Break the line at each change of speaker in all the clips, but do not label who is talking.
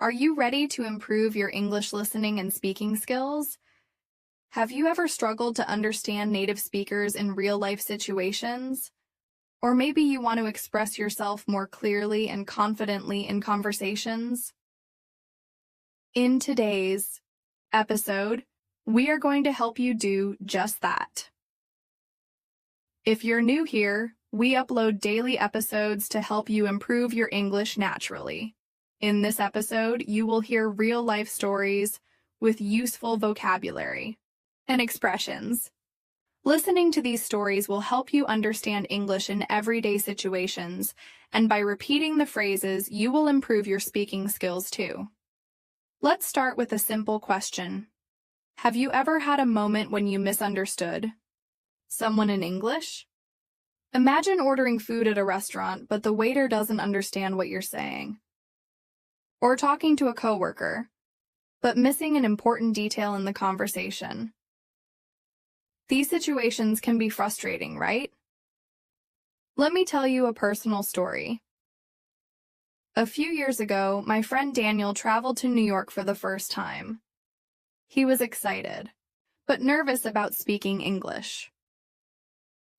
Are you ready to improve your English listening and speaking skills? Have you ever struggled to understand native speakers in real-life situations? Or maybe you want to express yourself more clearly and confidently in conversations? In today's episode, we are going to help you do just that. If you're new here, we upload daily episodes to help you improve your English naturally. In this episode, you will hear real-life stories with useful vocabulary and expressions. Listening to these stories will help you understand English in everyday situations, and by repeating the phrases, you will improve your speaking skills too. Let's start with a simple question. Have you ever had a moment when you misunderstood someone in English? Imagine ordering food at a restaurant, but the waiter doesn't understand what you're saying. Or talking to a coworker, but missing an important detail in the conversation. These situations can be frustrating, right? Let me tell you a personal story. A few years ago, my friend Daniel traveled to New York for the first time. He was excited, but nervous about speaking English.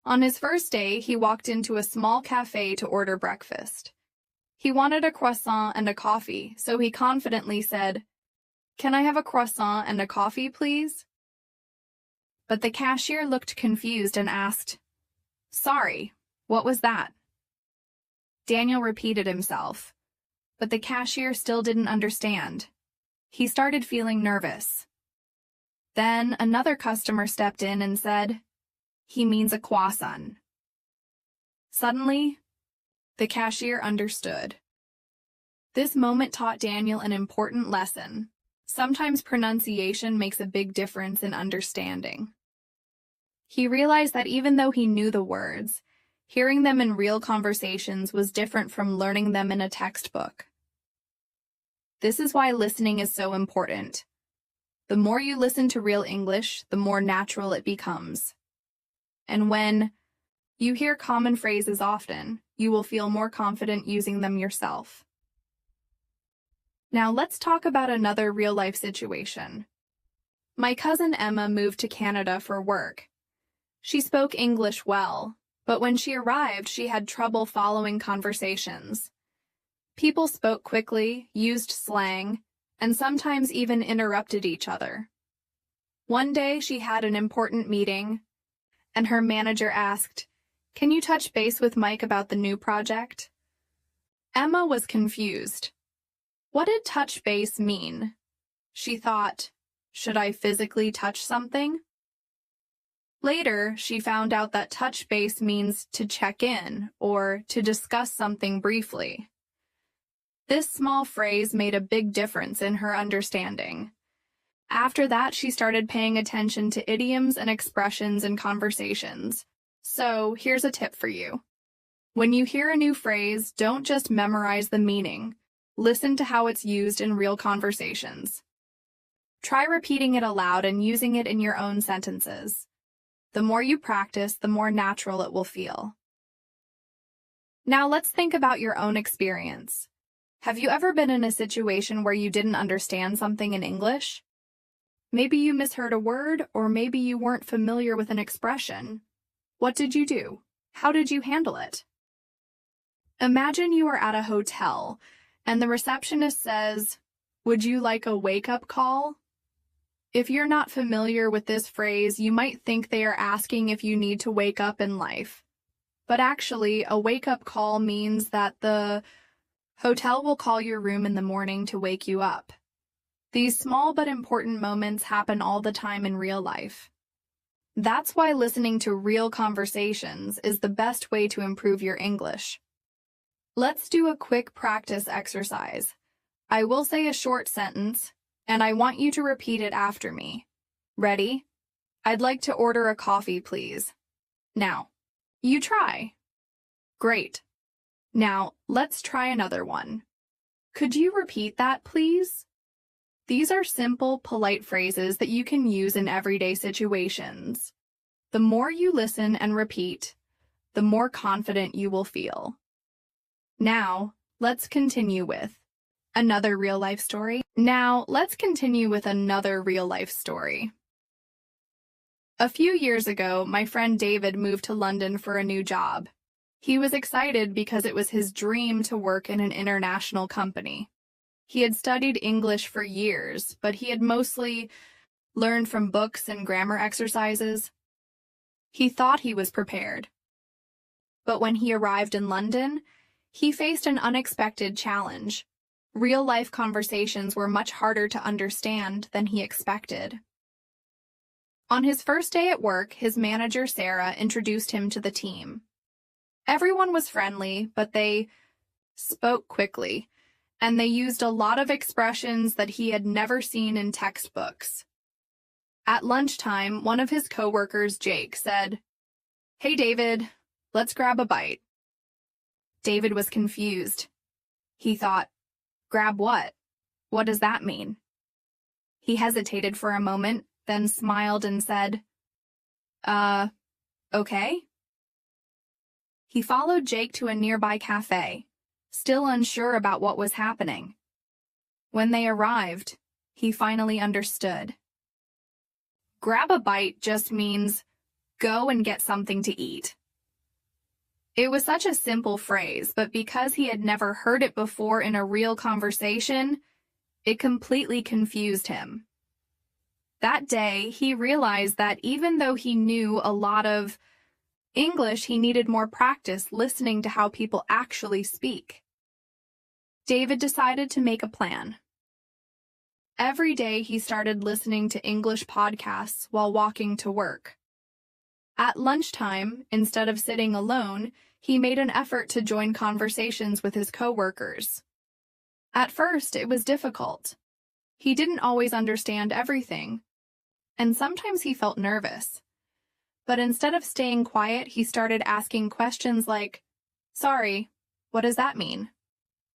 On his first day, he walked into a small cafe to order breakfast. He wanted a croissant and a coffee, so he confidently said, "Can I have a croissant and a coffee, please?" But the cashier looked confused and asked, "Sorry, what was that?" Daniel repeated himself, but the cashier still didn't understand. He started feeling nervous. Then another customer stepped in and said, "He means a croissant." Suddenly, the cashier understood. This moment taught Daniel an important lesson. Sometimes pronunciation makes a big difference in understanding. He realized that even though he knew the words, hearing them in real conversations was different from learning them in a textbook. This is why listening is so important. The more you listen to real English, the more natural it becomes. And when you hear common phrases often, you will feel more confident using them yourself. Now let's talk about another real-life situation. My cousin Emma moved to Canada for work. She spoke English well, but when she arrived, she had trouble following conversations. People spoke quickly, used slang, and sometimes even interrupted each other. One day, she had an important meeting, and her manager asked, "Can you touch base with Mike about the new project?" Emma was confused. What did touch base mean? She thought, should I physically touch something? Later, she found out that touch base means to check in or to discuss something briefly. This small phrase made a big difference in her understanding. After that, she started paying attention to idioms and expressions in conversations. So, here's a tip for you. When you hear a new phrase, don't just memorize the meaning. Listen to how it's used in real conversations. Try repeating it aloud and using it in your own sentences. The more you practice, the more natural it will feel. Now let's think about your own experience. Have you ever been in a situation where you didn't understand something in English? Maybe you misheard a word, or maybe you weren't familiar with an expression. What did you do? How did you handle it? Imagine you are at a hotel, and the receptionist says, "Would you like a wake-up call?" If you're not familiar with this phrase, you might think they are asking if you need to wake up in life. But actually, a wake-up call means that the hotel will call your room in the morning to wake you up. These small but important moments happen all the time in real life. That's why listening to real conversations is the best way to improve your English. Let's do a quick practice exercise. I will say a short sentence, and I want you to repeat it after me. Ready? I'd like to order a coffee, please. Now, you try. Great. Now, let's try another one. Could you repeat that, please? These are simple, polite phrases that you can use in everyday situations. The more you listen and repeat, the more confident you will feel. Now, let's continue with, Another real-life story. Now, let's continue with another real-life story. A few years ago, my friend David moved to London for a new job. He was excited because it was his dream to work in an international company. He had studied English for years, but he had mostly learned from books and grammar exercises. He thought he was prepared. But when he arrived in London, he faced an unexpected challenge. Real-life conversations were much harder to understand than he expected. On his first day at work, his manager, Sarah, introduced him to the team. Everyone was friendly, but they spoke quickly, and they used a lot of expressions that he had never seen in textbooks. At lunchtime, one of his coworkers, Jake, said, "Hey, David, let's grab a bite." David was confused. He thought, "Grab what? What does that mean?" He hesitated for a moment, then smiled and said, Okay. He followed Jake to a nearby cafe, still unsure about what was happening. When they arrived, he finally understood. Grab a bite just means go and get something to eat. It was such a simple phrase, but because he had never heard it before in a real conversation, it completely confused him. That day, he realized that even though he knew a lot of English, he needed more practice listening to how people actually speak. David decided to make a plan. Every day, he started listening to English podcasts while walking to work. At lunchtime, instead of sitting alone, he made an effort to join conversations with his coworkers. At first, it was difficult. He didn't always understand everything, and sometimes he felt nervous. But instead of staying quiet, he started asking questions like, "Sorry, what does that mean?"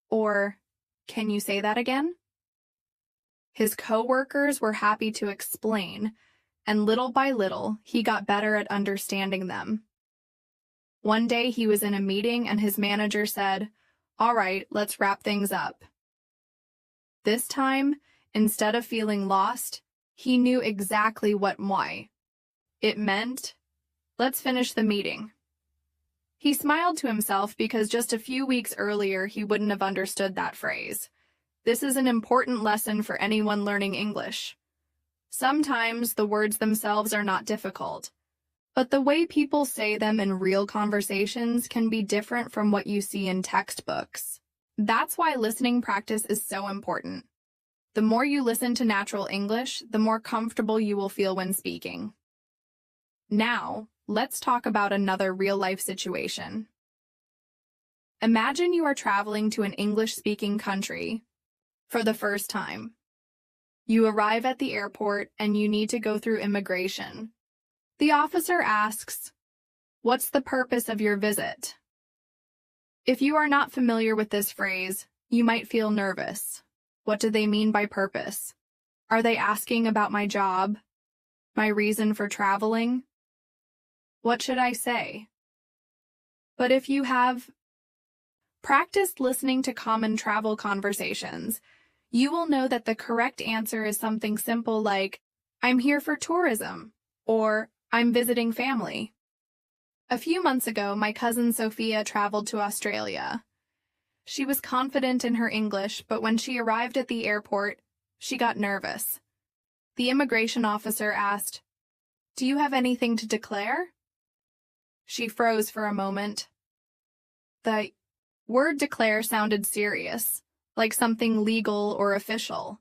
Or, "Can you say that again?" His coworkers were happy to explain, and little by little, he got better at understanding them. One day he was in a meeting and his manager said, "All right, let's wrap things up." This time, instead of feeling lost, he knew exactly what why. It meant, "Let's finish the meeting." He smiled to himself because just a few weeks earlier he wouldn't have understood that phrase. This is an important lesson for anyone learning English. Sometimes the words themselves are not difficult, but the way people say them in real conversations can be different from what you see in textbooks. That's why listening practice is so important. The more you listen to natural English, the more comfortable you will feel when speaking. Now, let's talk about another real-life situation. Imagine you are traveling to an English-speaking country for the first time. You arrive at the airport and you need to go through immigration. The officer asks, "What's the purpose of your visit?" If you are not familiar with this phrase, you might feel nervous. What do they mean by purpose? Are they asking about my job? My reason for traveling? What should I say? But if you have practiced listening to common travel conversations, you will know that the correct answer is something simple like, "I'm here for tourism," or "I'm visiting family." A few months ago, my cousin Sophia traveled to Australia. She was confident in her English, but when she arrived at the airport, she got nervous. The immigration officer asked, "Do you have anything to declare?" She froze for a moment. The word declare sounded serious, like something legal or official.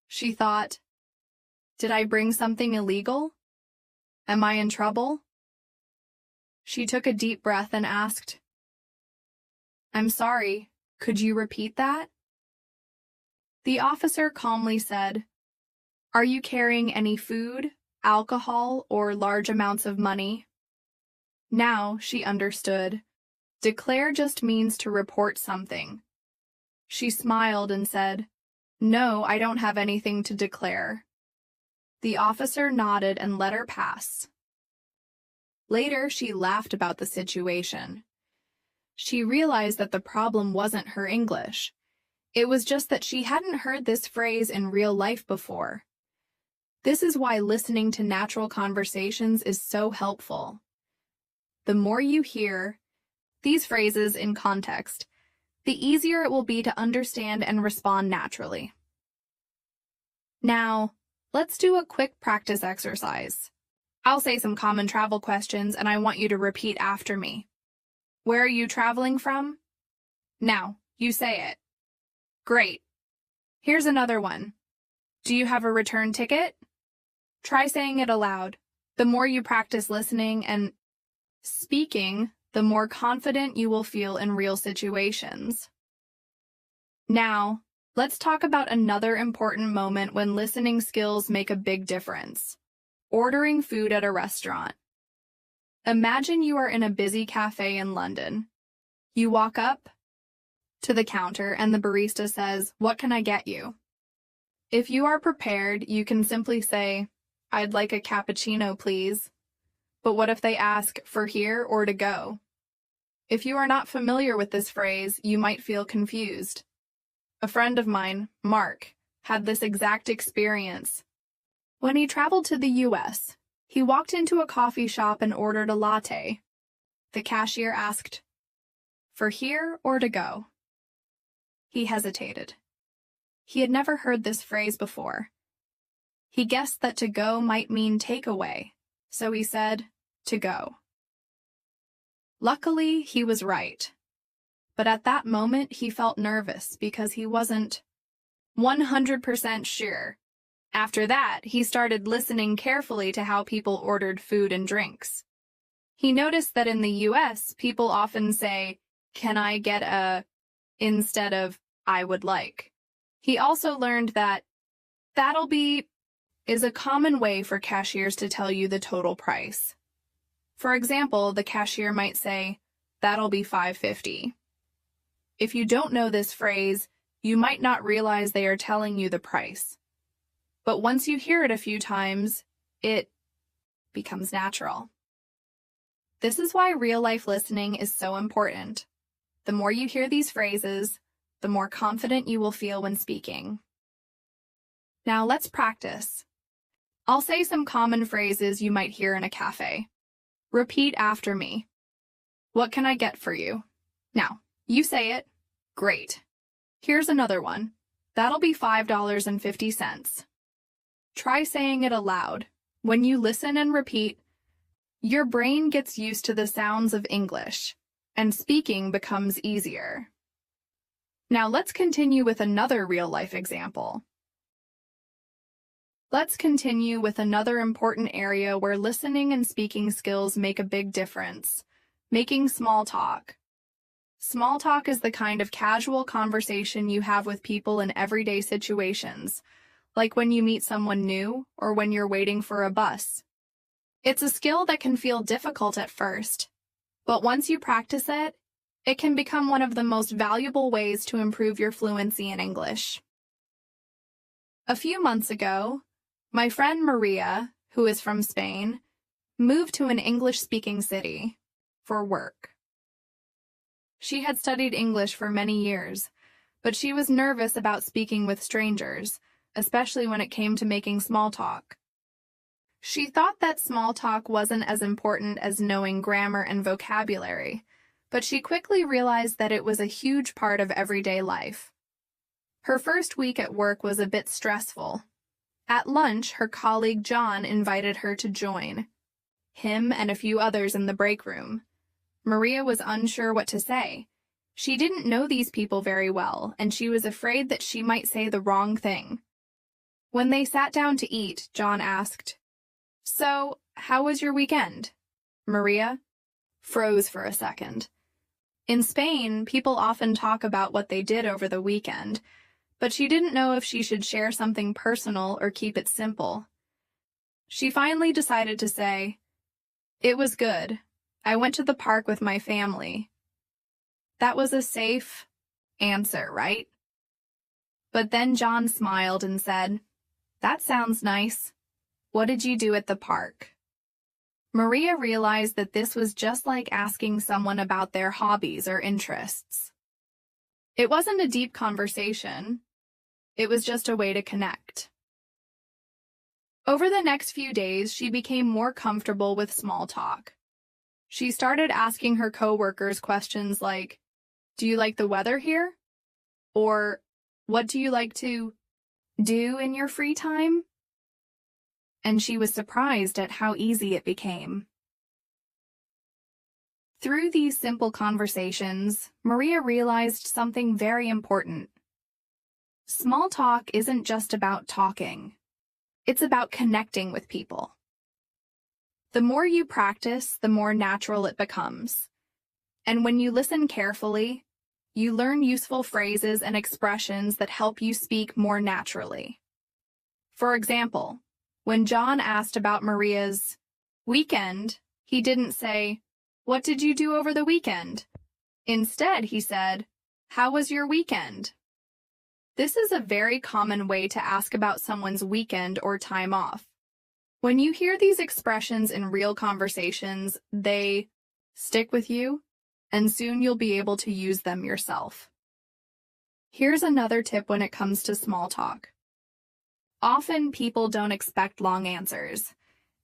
She thought, "Did I bring something illegal? Am I in trouble?" She took a deep breath and asked, "I'm sorry, could you repeat that?" The officer calmly said, "Are you carrying any food, alcohol, or large amounts of money?" Now she understood. Declare just means to report something. She smiled and said, "No, I don't have anything to declare." The officer nodded and let her pass. Later, she laughed about the situation. She realized that the problem wasn't her English. It was just that she hadn't heard this phrase in real life before. This is why listening to natural conversations is so helpful. The more you hear these phrases in context, the easier it will be to understand and respond naturally. Now, let's do a quick practice exercise. I'll say some common travel questions and I want you to repeat after me. Where are you traveling from? Now, you say it. Great. Here's another one. Do you have a return ticket? Try saying it aloud. The more you practice listening and speaking, the more confident you will feel in real situations. Now, let's talk about another important moment when listening skills make a big difference. Ordering food at a restaurant. Imagine you are in a busy cafe in London. You walk up to the counter and the barista says, "What can I get you?" If you are prepared, you can simply say, "I'd like a cappuccino, please." But what if they ask for here or to go? If you are not familiar with this phrase, you might feel confused. A friend of mine, Mark, had this exact experience. When he traveled to the US, he walked into a coffee shop and ordered a latte. The cashier asked, "For here or to go?" He hesitated. He had never heard this phrase before. He guessed that to go might mean takeaway, so he said, "To go." Luckily, he was right. But at that moment, he felt nervous because he wasn't 100% sure. After that, he started listening carefully to how people ordered food and drinks. He noticed that in the US, people often say, "Can I get a," instead of "I would like." He also learned that "that'll be" is a common way for cashiers to tell you the total price. For example, the cashier might say, "That'll be $5.50. If you don't know this phrase, you might not realize they are telling you the price. But once you hear it a few times, it becomes natural. This is why real-life listening is so important. The more you hear these phrases, the more confident you will feel when speaking. Now let's practice. I'll say some common phrases you might hear in a cafe. Repeat after me. What can I get for you? Now, you say it. Great. Here's another one. That'll be $5.50. Try saying it aloud. When you listen and repeat, your brain gets used to the sounds of English, and speaking becomes easier. Now let's continue with another real-life example. Let's continue with another important area where listening and speaking skills make a big difference. Making small talk. Small talk is the kind of casual conversation you have with people in everyday situations, like when you meet someone new or when you're waiting for a bus. It's a skill that can feel difficult at first, but once you practice it, it can become one of the most valuable ways to improve your fluency in English. A few months ago, my friend Maria, who is from Spain, moved to an English-speaking city for work. She had studied English for many years, but she was nervous about speaking with strangers, especially when it came to making small talk. She thought that small talk wasn't as important as knowing grammar and vocabulary, but she quickly realized that it was a huge part of everyday life. Her first week at work was a bit stressful. At lunch, her colleague John invited her to join him and a few others in the break room. Maria was unsure what to say. She didn't know these people very well, and she was afraid that she might say the wrong thing. When they sat down to eat, John asked, "So, how was your weekend?" Maria froze for a second. In Spain, people often talk about what they did over the weekend, but she didn't know if she should share something personal or keep it simple. She finally decided to say, "It was good. I went to the park with my family." That was a safe answer, right? But then John smiled and said, "That sounds nice. What did you do at the park?" Maria realized that this was just like asking someone about their hobbies or interests. It wasn't a deep conversation. It was just a way to connect. Over the next few days, she became more comfortable with small talk. She started asking her coworkers questions like, "Do you like the weather here?" Or, "What do you like to do in your free time?" And she was surprised at how easy it became. Through these simple conversations, Maria realized something very important. Small talk isn't just about talking. It's about connecting with people. The more you practice, the more natural it becomes. And when you listen carefully, you learn useful phrases and expressions that help you speak more naturally. For example, when John asked about Maria's weekend, he didn't say, "What did you do over the weekend?" Instead, he said, "How was your weekend?" This is a very common way to ask about someone's weekend or time off. When you hear these expressions in real conversations, they stick with you, and soon you'll be able to use them yourself. Here's another tip when it comes to small talk. Often people don't expect long answers.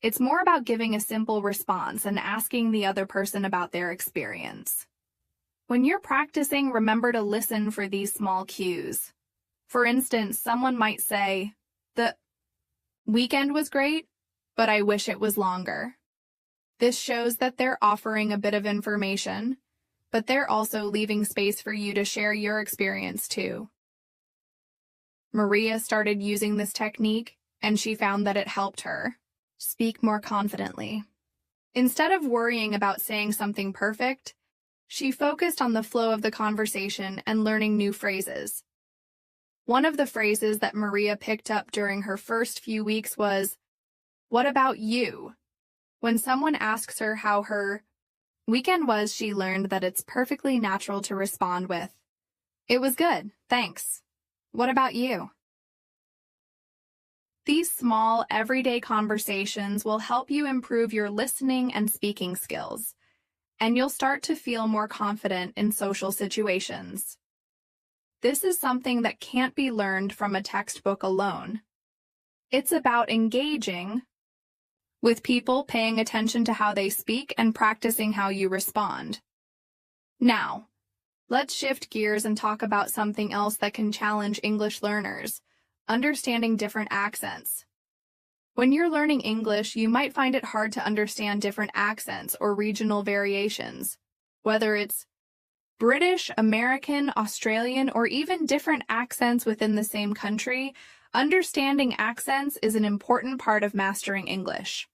It's more about giving a simple response and asking the other person about their experience. When you're practicing, remember to listen for these small cues. For instance, someone might say, "The weekend was great, but I wish it was longer." This shows that they're offering a bit of information, but they're also leaving space for you to share your experience too. Maria started using this technique, and she found that it helped her speak more confidently. Instead of worrying about saying something perfect, she focused on the flow of the conversation and learning new phrases. One of the phrases that Maria picked up during her first few weeks was, "What about you?" When someone asks her how her weekend was, she learned that it's perfectly natural to respond with, "It was good, thanks. What about you?" These small, everyday conversations will help you improve your listening and speaking skills, and you'll start to feel more confident in social situations. This is something that can't be learned from a textbook alone. It's about engaging with people, paying attention to how they speak, and practicing how you respond. Now, let's shift gears and talk about something else that can challenge English learners: understanding different accents. When you're learning English, you might find it hard to understand different accents or regional variations, whether it's British, American, Australian, or even different accents within the same country. Understanding accents is an important part of mastering English.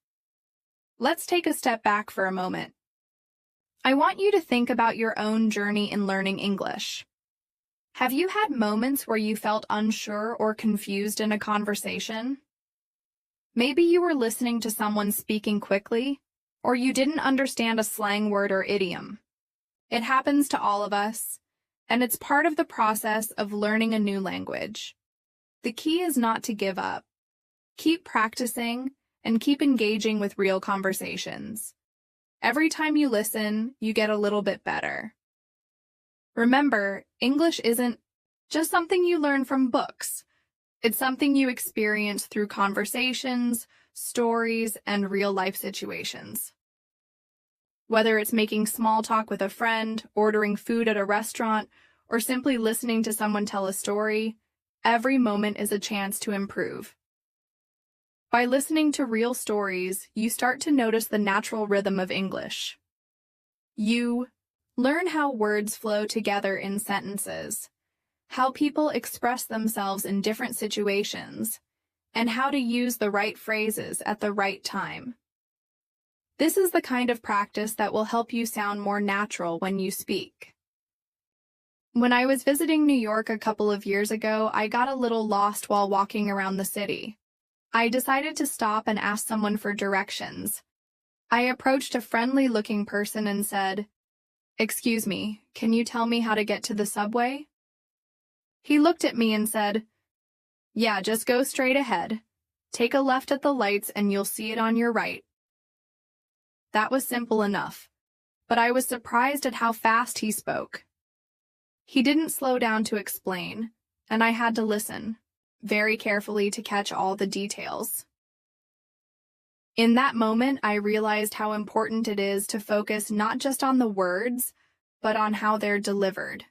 Let's take a step back for a moment. I want you to think about your own journey in learning English. Have you had moments where you felt unsure or confused in a conversation? Maybe you were listening to someone speaking quickly, or you didn't understand a slang word or idiom. It happens to all of us, and it's part of the process of learning a new language. The key is not to give up. Keep practicing and keep engaging with real conversations. Every time you listen, you get a little bit better. Remember, English isn't just something you learn from books. It's something you experience through conversations, stories, and real-life situations. Whether it's making small talk with a friend, ordering food at a restaurant, or simply listening to someone tell a story, every moment is a chance to improve. By listening to real stories, you start to notice the natural rhythm of English. You learn how words flow together in sentences, how people express themselves in different situations, and how to use the right phrases at the right time. This is the kind of practice that will help you sound more natural when you speak. When I was visiting New York a couple of years ago, I got a little lost while walking around the city. I decided to stop and ask someone for directions. I approached a friendly-looking person and said, "Excuse me, can you tell me how to get to the subway?" He looked at me and said, "Yeah, just go straight ahead. Take a left at the lights and you'll see it on your right." That was simple enough, but I was surprised at how fast he spoke. He didn't slow down to explain, and I had to listen very carefully to catch all the details. In that moment, I realized how important it is to focus not just on the words, but on how they're delivered.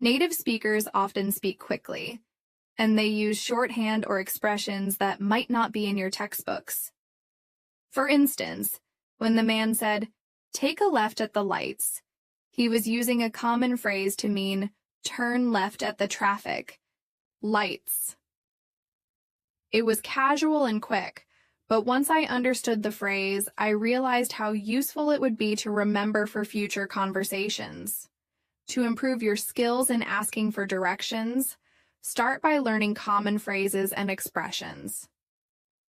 Native speakers often speak quickly, and they use shorthand or expressions that might not be in your textbooks. For instance, when the man said, "Take a left at the lights," he was using a common phrase to mean turn left at the traffic lights. It was casual and quick, but once I understood the phrase, I realized how useful it would be to remember for future conversations. To improve your skills in asking for directions, start by learning common phrases and expressions.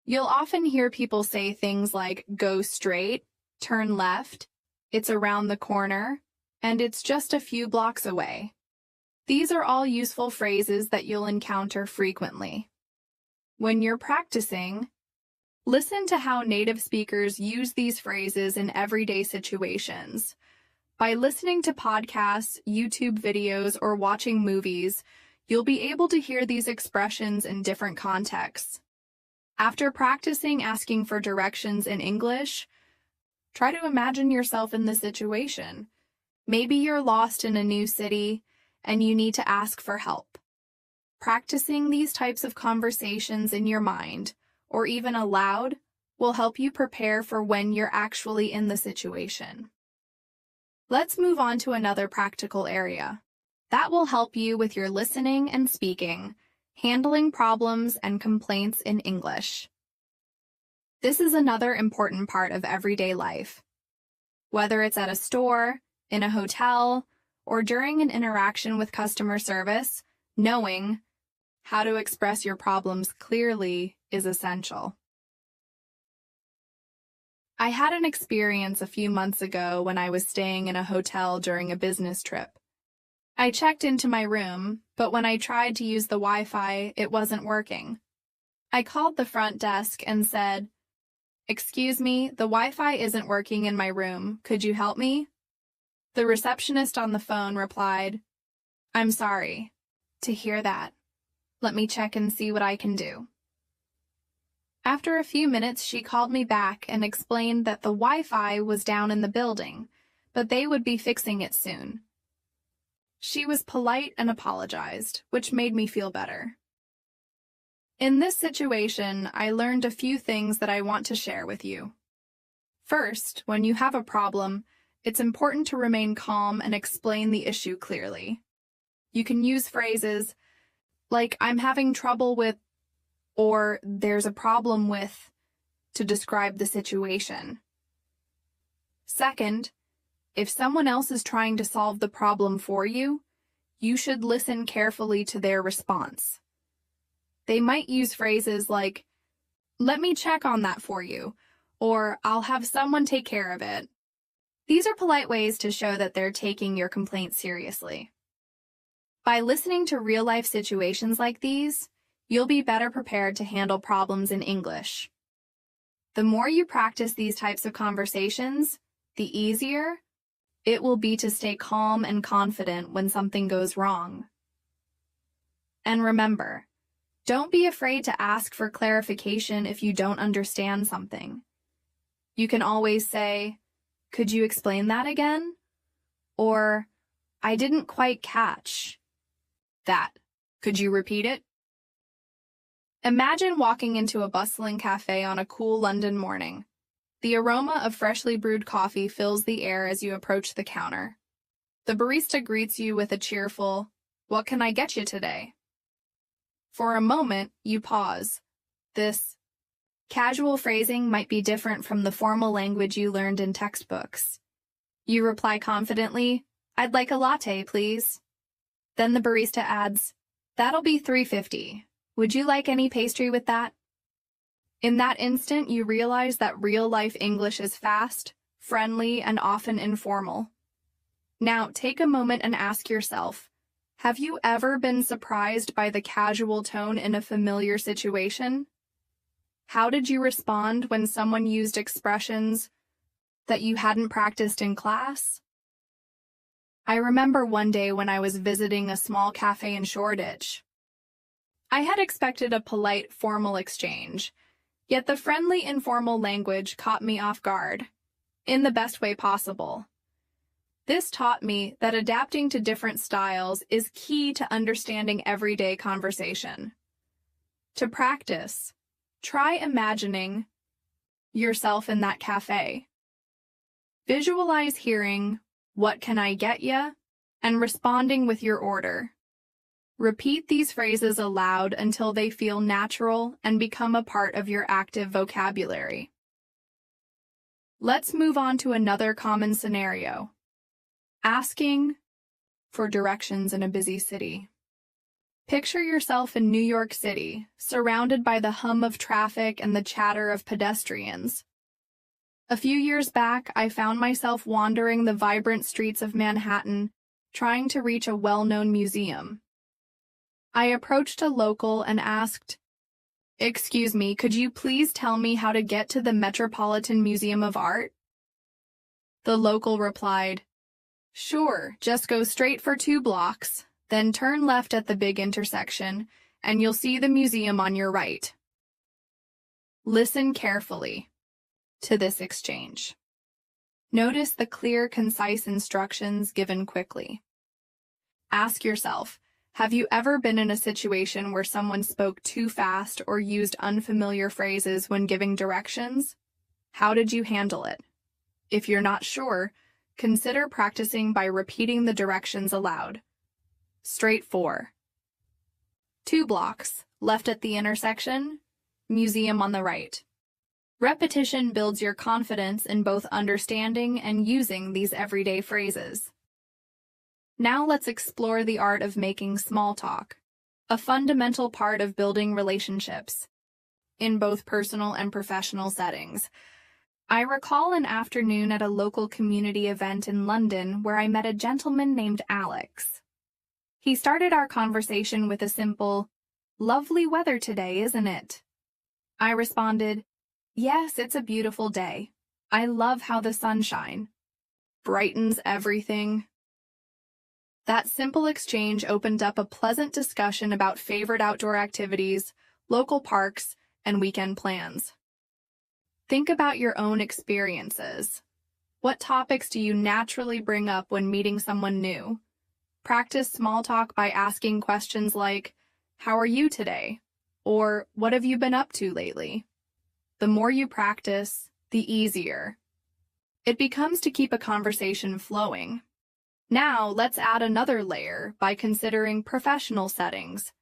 You'll often hear people say things like go straight, turn left, it's around the corner, and it's just a few blocks away. These are all useful phrases that you'll encounter frequently. When you're practicing, listen to how native speakers use these phrases in everyday situations. By listening to podcasts, YouTube videos, or watching movies, you'll be able to hear these expressions in different contexts. After practicing asking for directions in English, try to imagine yourself in the situation. Maybe you're lost in a new city and you need to ask for help. Practicing these types of conversations in your mind, or even aloud, will help you prepare for when you're actually in the situation. Let's move on to another practical area. That will help you with your listening and speaking, handling problems and complaints in English. This is another important part of everyday life. Whether it's at a store, in a hotel, or during an interaction with customer service, knowing how to express your problems clearly is essential. I had an experience a few months ago when I was staying in a hotel during a business trip. I checked into my room, but when I tried to use the Wi-Fi, it wasn't working. I called the front desk and said, "Excuse me, the Wi-Fi isn't working in my room. Could you help me?" The receptionist on the phone replied, "I'm sorry to hear that. Let me check and see what I can do." After a few minutes, she called me back and explained that the Wi-Fi was down in the building, but they would be fixing it soon. She was polite and apologized, which made me feel better. In this situation, I learned a few things that I want to share with you. First, when you have a problem, it's important to remain calm and explain the issue clearly. You can use phrases like "I'm having trouble with" or "there's a problem with" to describe the situation. Second, if someone else is trying to solve the problem for you, you should listen carefully to their response. They might use phrases like, "Let me check on that for you," or "I'll have someone take care of it." These are polite ways to show that they're taking your complaint seriously. By listening to real-life situations like these, you'll be better prepared to handle problems in English. The more you practice these types of conversations, the easier it will be to stay calm and confident when something goes wrong. And remember, don't be afraid to ask for clarification if you don't understand something. You can always say, "Could you explain that again?" Or, "I didn't quite catch that. Could you repeat it?" Imagine walking into a bustling cafe on a cool London morning. The aroma of freshly brewed coffee fills the air as you approach the counter. The barista greets you with a cheerful, "What can I get you today?" For a moment, you pause. This casual phrasing might be different from the formal language you learned in textbooks. You reply confidently, "I'd like a latte, please." Then the barista adds, "That'll be $3.50. Would you like any pastry with that?" In that instant, you realize that real-life English is fast, friendly, and often informal. Now, take a moment and ask yourself, have you ever been surprised by the casual tone in a familiar situation? How did you respond when someone used expressions that you hadn't practiced in class? I remember one day when I was visiting a small cafe in Shoreditch. I had expected a polite, formal exchange, yet the friendly, informal language caught me off guard, in the best way possible. This taught me that adapting to different styles is key to understanding everyday conversation. To practice, try imagining yourself in that cafe. Visualize hearing, "What can I get ya?" and responding with your order. Repeat these phrases aloud until they feel natural and become a part of your active vocabulary. Let's move on to another common scenario. Asking for directions in a busy city. Picture yourself in New York City, surrounded by the hum of traffic and the chatter of pedestrians. A few years back, I found myself wandering the vibrant streets of Manhattan, trying to reach a well-known museum. I approached a local and asked, "Excuse me, could you please tell me how to get to the Metropolitan Museum of Art?" The local replied, "Sure, just go straight for 2 blocks, then turn left at the big intersection, and you'll see the museum on your right." Listen carefully to this exchange. Notice the clear, concise instructions given quickly. Ask yourself, have you ever been in a situation where someone spoke too fast or used unfamiliar phrases when giving directions? How did you handle it? If you're not sure, consider practicing by repeating the directions aloud. Straight 4. 2 blocks, left at the intersection, museum on the right. Repetition builds your confidence in both understanding and using these everyday phrases. Now let's explore the art of making small talk, a fundamental part of building relationships, in both personal and professional settings. I recall an afternoon at a local community event in London where I met a gentleman named Alex. He started our conversation with a simple, "Lovely weather today, isn't it?" I responded, "Yes, it's a beautiful day. I love how the sunshine brightens everything." That simple exchange opened up a pleasant discussion about favorite outdoor activities, local parks, and weekend plans. Think about your own experiences. What topics do you naturally bring up when meeting someone new? Practice small talk by asking questions like, "How are you today?" or "What have you been up to lately?" The more you practice, the easier it becomes to keep a conversation flowing. Now, let's add another layer by considering professional settings.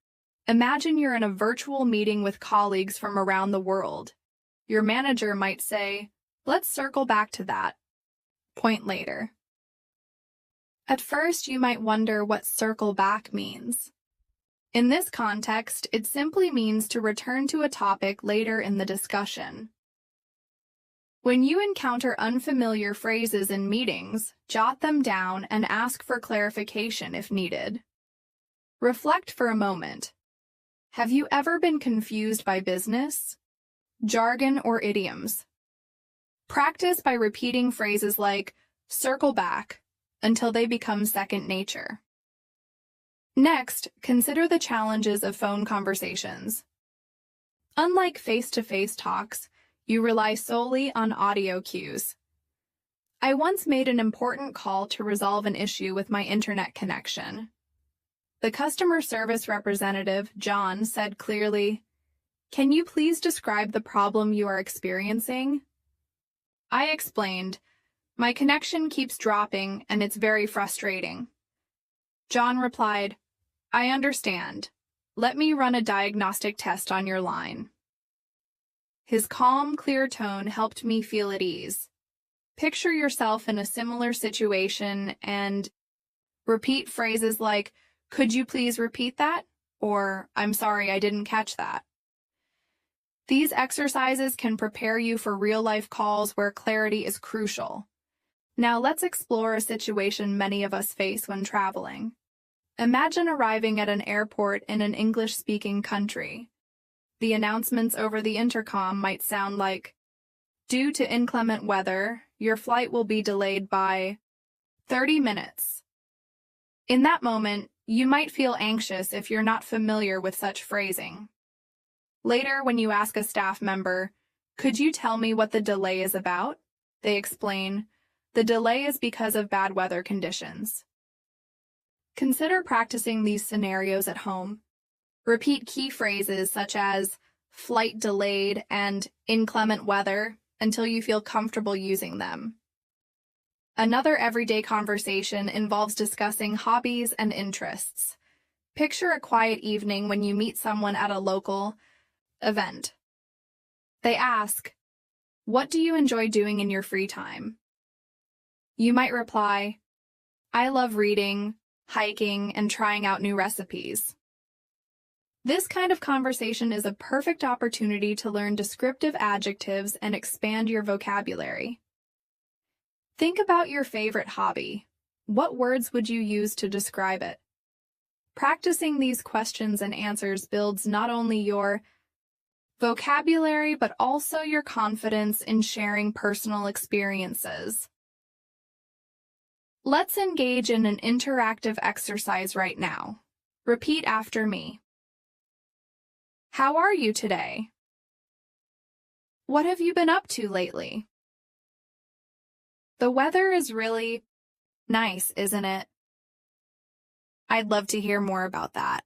Imagine you're in a virtual meeting with colleagues from around the world. Your manager might say, "Let's circle back to that point later." At first, you might wonder what circle back means. In this context, it simply means to return to a topic later in the discussion. When you encounter unfamiliar phrases in meetings, jot them down and ask for clarification if needed. Reflect for a moment. Have you ever been confused by business, jargon, or idioms? Practice by repeating phrases like "circle back" until they become second nature. Next, consider the challenges of phone conversations. Unlike face-to-face talks, you rely solely on audio cues. I once made an important call to resolve an issue with my internet connection. The customer service representative, John, said clearly, "Can you please describe the problem you are experiencing?" I explained, "My connection keeps dropping and it's very frustrating." John replied, "I understand. Let me run a diagnostic test on your line." His calm, clear tone helped me feel at ease. Picture yourself in a similar situation and repeat phrases like, "Could you please repeat that?" or "I'm sorry, I didn't catch that." These exercises can prepare you for real-life calls where clarity is crucial. Now let's explore a situation many of us face when traveling. Imagine arriving at an airport in an English-speaking country. The announcements over the intercom might sound like, "Due to inclement weather, your flight will be delayed by 30 minutes. In that moment, you might feel anxious if you're not familiar with such phrasing. Later, when you ask a staff member, "Could you tell me what the delay is about?" they explain, "The delay is because of bad weather conditions." Consider practicing these scenarios at home. Repeat key phrases such as "flight delayed" and "inclement weather" until you feel comfortable using them. Another everyday conversation involves discussing hobbies and interests. Picture a quiet evening when you meet someone at a local event. They ask, "What do you enjoy doing in your free time?" You might reply, "I love reading, hiking, and trying out new recipes." This kind of conversation is a perfect opportunity to learn descriptive adjectives and expand your vocabulary. Think about your favorite hobby. What words would you use to describe it? Practicing these questions and answers builds not only your vocabulary but also your confidence in sharing personal experiences. Let's engage in an interactive exercise right now. Repeat after me. How are you today? What have you been up to lately? The weather is really nice, isn't it? I'd love to hear more about that.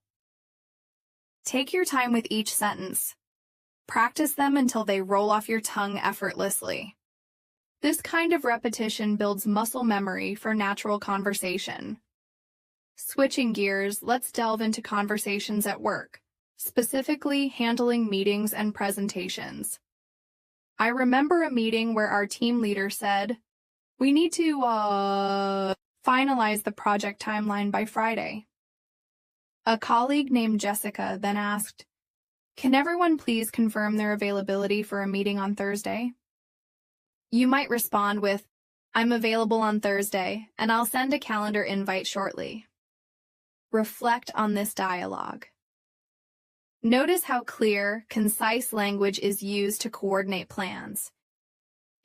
Take your time with each sentence. Practice them until they roll off your tongue effortlessly. This kind of repetition builds muscle memory for natural conversation. Switching gears, let's delve into conversations at work, specifically handling meetings and presentations. I remember a meeting where our team leader said, "We need to, finalize the project timeline by Friday." A colleague named Jessica then asked, "Can everyone please confirm their availability for a meeting on Thursday?" You might respond with, "I'm available on Thursday, and I'll send a calendar invite shortly." Reflect on this dialogue. Notice how clear, concise language is used to coordinate plans.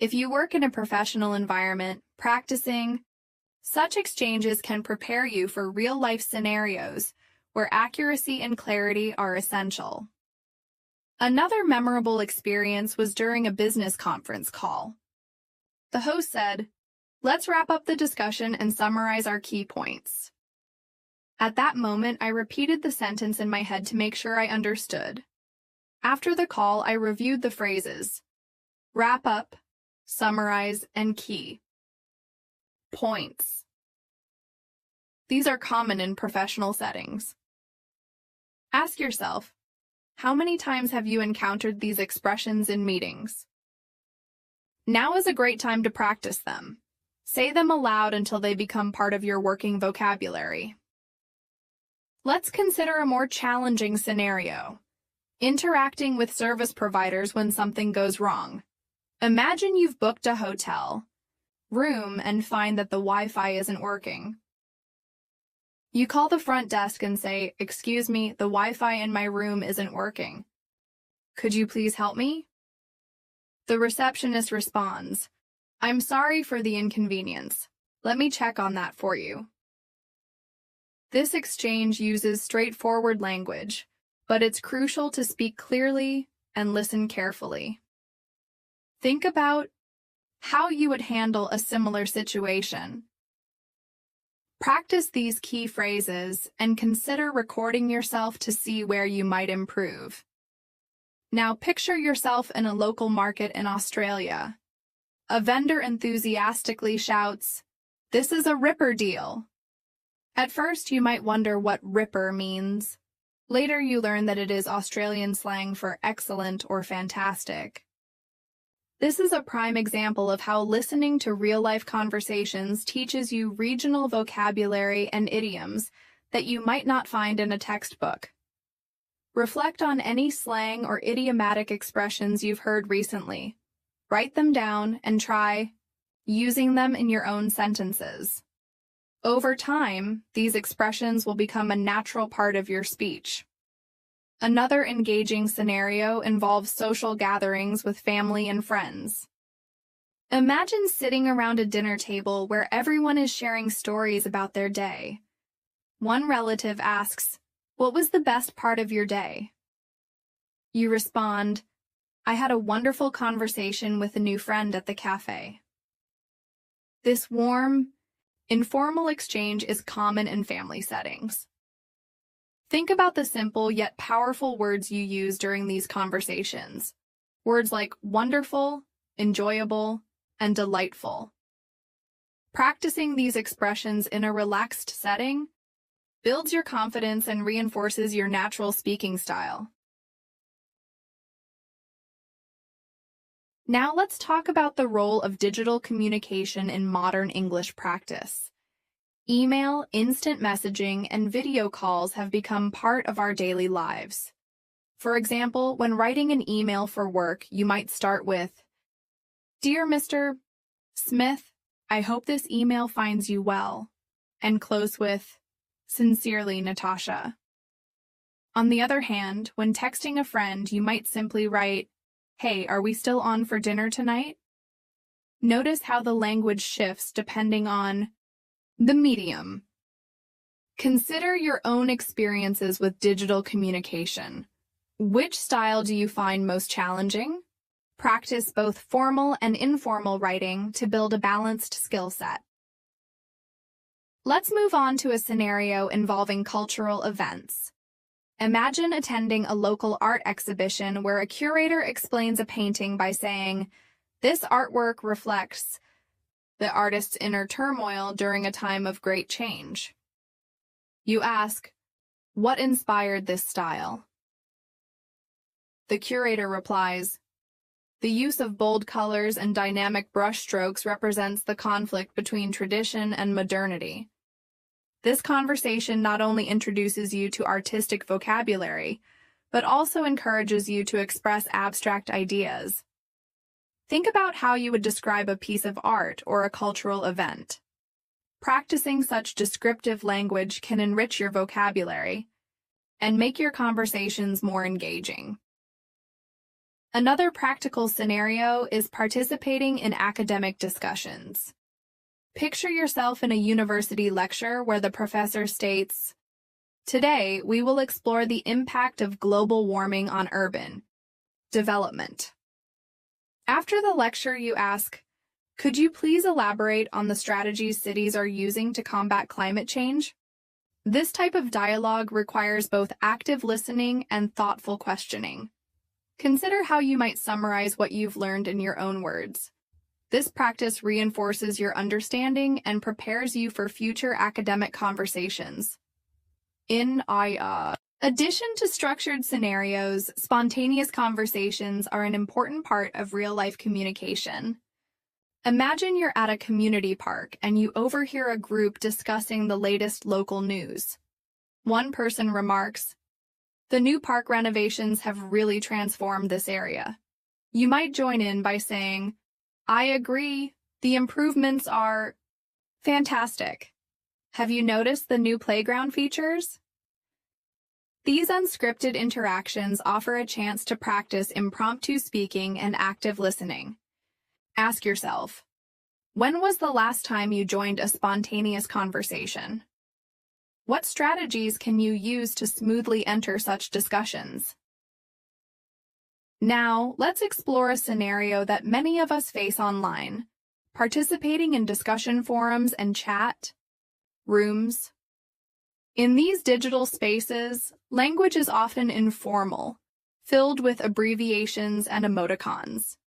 If you work in a professional environment, practicing such exchanges can prepare you for real-life scenarios where accuracy and clarity are essential. Another memorable experience was during a business conference call. The host said, "Let's wrap up the discussion and summarize our key points." At that moment, I repeated the sentence in my head to make sure I understood. After the call, I reviewed the phrases: wrap up, summarize, and key points. These are common in professional settings. Ask yourself, how many times have you encountered these expressions in meetings? Now is a great time to practice them. Say them aloud until they become part of your working vocabulary. Let's consider a more challenging scenario: interacting with service providers when something goes wrong. Imagine you've booked a hotel room and find that the Wi-Fi isn't working. You call the front desk and say, "Excuse me, the Wi-Fi in my room isn't working. Could you please help me?" The receptionist responds, "I'm sorry for the inconvenience. Let me check on that for you." This exchange uses straightforward language, but it's crucial to speak clearly and listen carefully. Think about how you would handle a similar situation. Practice these key phrases and consider recording yourself to see where you might improve. Now picture yourself in a local market in Australia. A vendor enthusiastically shouts, "This is a ripper deal." At first, you might wonder what ripper means. Later, you learn that it is Australian slang for excellent or fantastic. This is a prime example of how listening to real-life conversations teaches you regional vocabulary and idioms that you might not find in a textbook. Reflect on any slang or idiomatic expressions you've heard recently. Write them down and try using them in your own sentences. Over time, these expressions will become a natural part of your speech. Another engaging scenario involves social gatherings with family and friends. Imagine sitting around a dinner table where everyone is sharing stories about their day. One relative asks, "What was the best part of your day?" You respond, "I had a wonderful conversation with a new friend at the cafe." This warm, informal exchange is common in family settings. Think about the simple yet powerful words you use during these conversations. Words like wonderful, enjoyable, and delightful. Practicing these expressions in a relaxed setting builds your confidence and reinforces your natural speaking style. Now let's talk about the role of digital communication in modern English practice. Email, instant messaging, and video calls have become part of our daily lives. For example, when writing an email for work, you might start with, "Dear Mr. Smith, I hope this email finds you well," and close with, "Sincerely, Natasha." On the other hand, when texting a friend, you might simply write, "Hey, are we still on for dinner tonight?" Notice how the language shifts depending on the medium. Consider your own experiences with digital communication. Which style do you find most challenging? Practice both formal and informal writing to build a balanced skill set. Let's move on to a scenario involving cultural events. Imagine attending a local art exhibition where a curator explains a painting by saying, "This artwork reflects the artist's inner turmoil during a time of great change." You ask, "What inspired this style?" The curator replies, "The use of bold colors and dynamic brushstrokes represents the conflict between tradition and modernity." This conversation not only introduces you to artistic vocabulary, but also encourages you to express abstract ideas. Think about how you would describe a piece of art or a cultural event. Practicing such descriptive language can enrich your vocabulary and make your conversations more engaging. Another practical scenario is participating in academic discussions. Picture yourself in a university lecture where the professor states, "Today, we will explore the impact of global warming on urban development." After the lecture, you ask, "Could you please elaborate on the strategies cities are using to combat climate change?" This type of dialogue requires both active listening and thoughtful questioning. Consider how you might summarize what you've learned in your own words. This practice reinforces your understanding and prepares you for future academic conversations. In addition to structured scenarios, spontaneous conversations are an important part of real-life communication. Imagine you're at a community park and you overhear a group discussing the latest local news. One person remarks, "The new park renovations have really transformed this area." You might join in by saying, "I agree, the improvements are fantastic. Have you noticed the new playground features?" These unscripted interactions offer a chance to practice impromptu speaking and active listening. Ask yourself, when was the last time you joined a spontaneous conversation? What strategies can you use to smoothly enter such discussions? Now, let's explore a scenario that many of us face online: participating in discussion forums and chat rooms. In these digital spaces, language is often informal, filled with abbreviations and emoticons.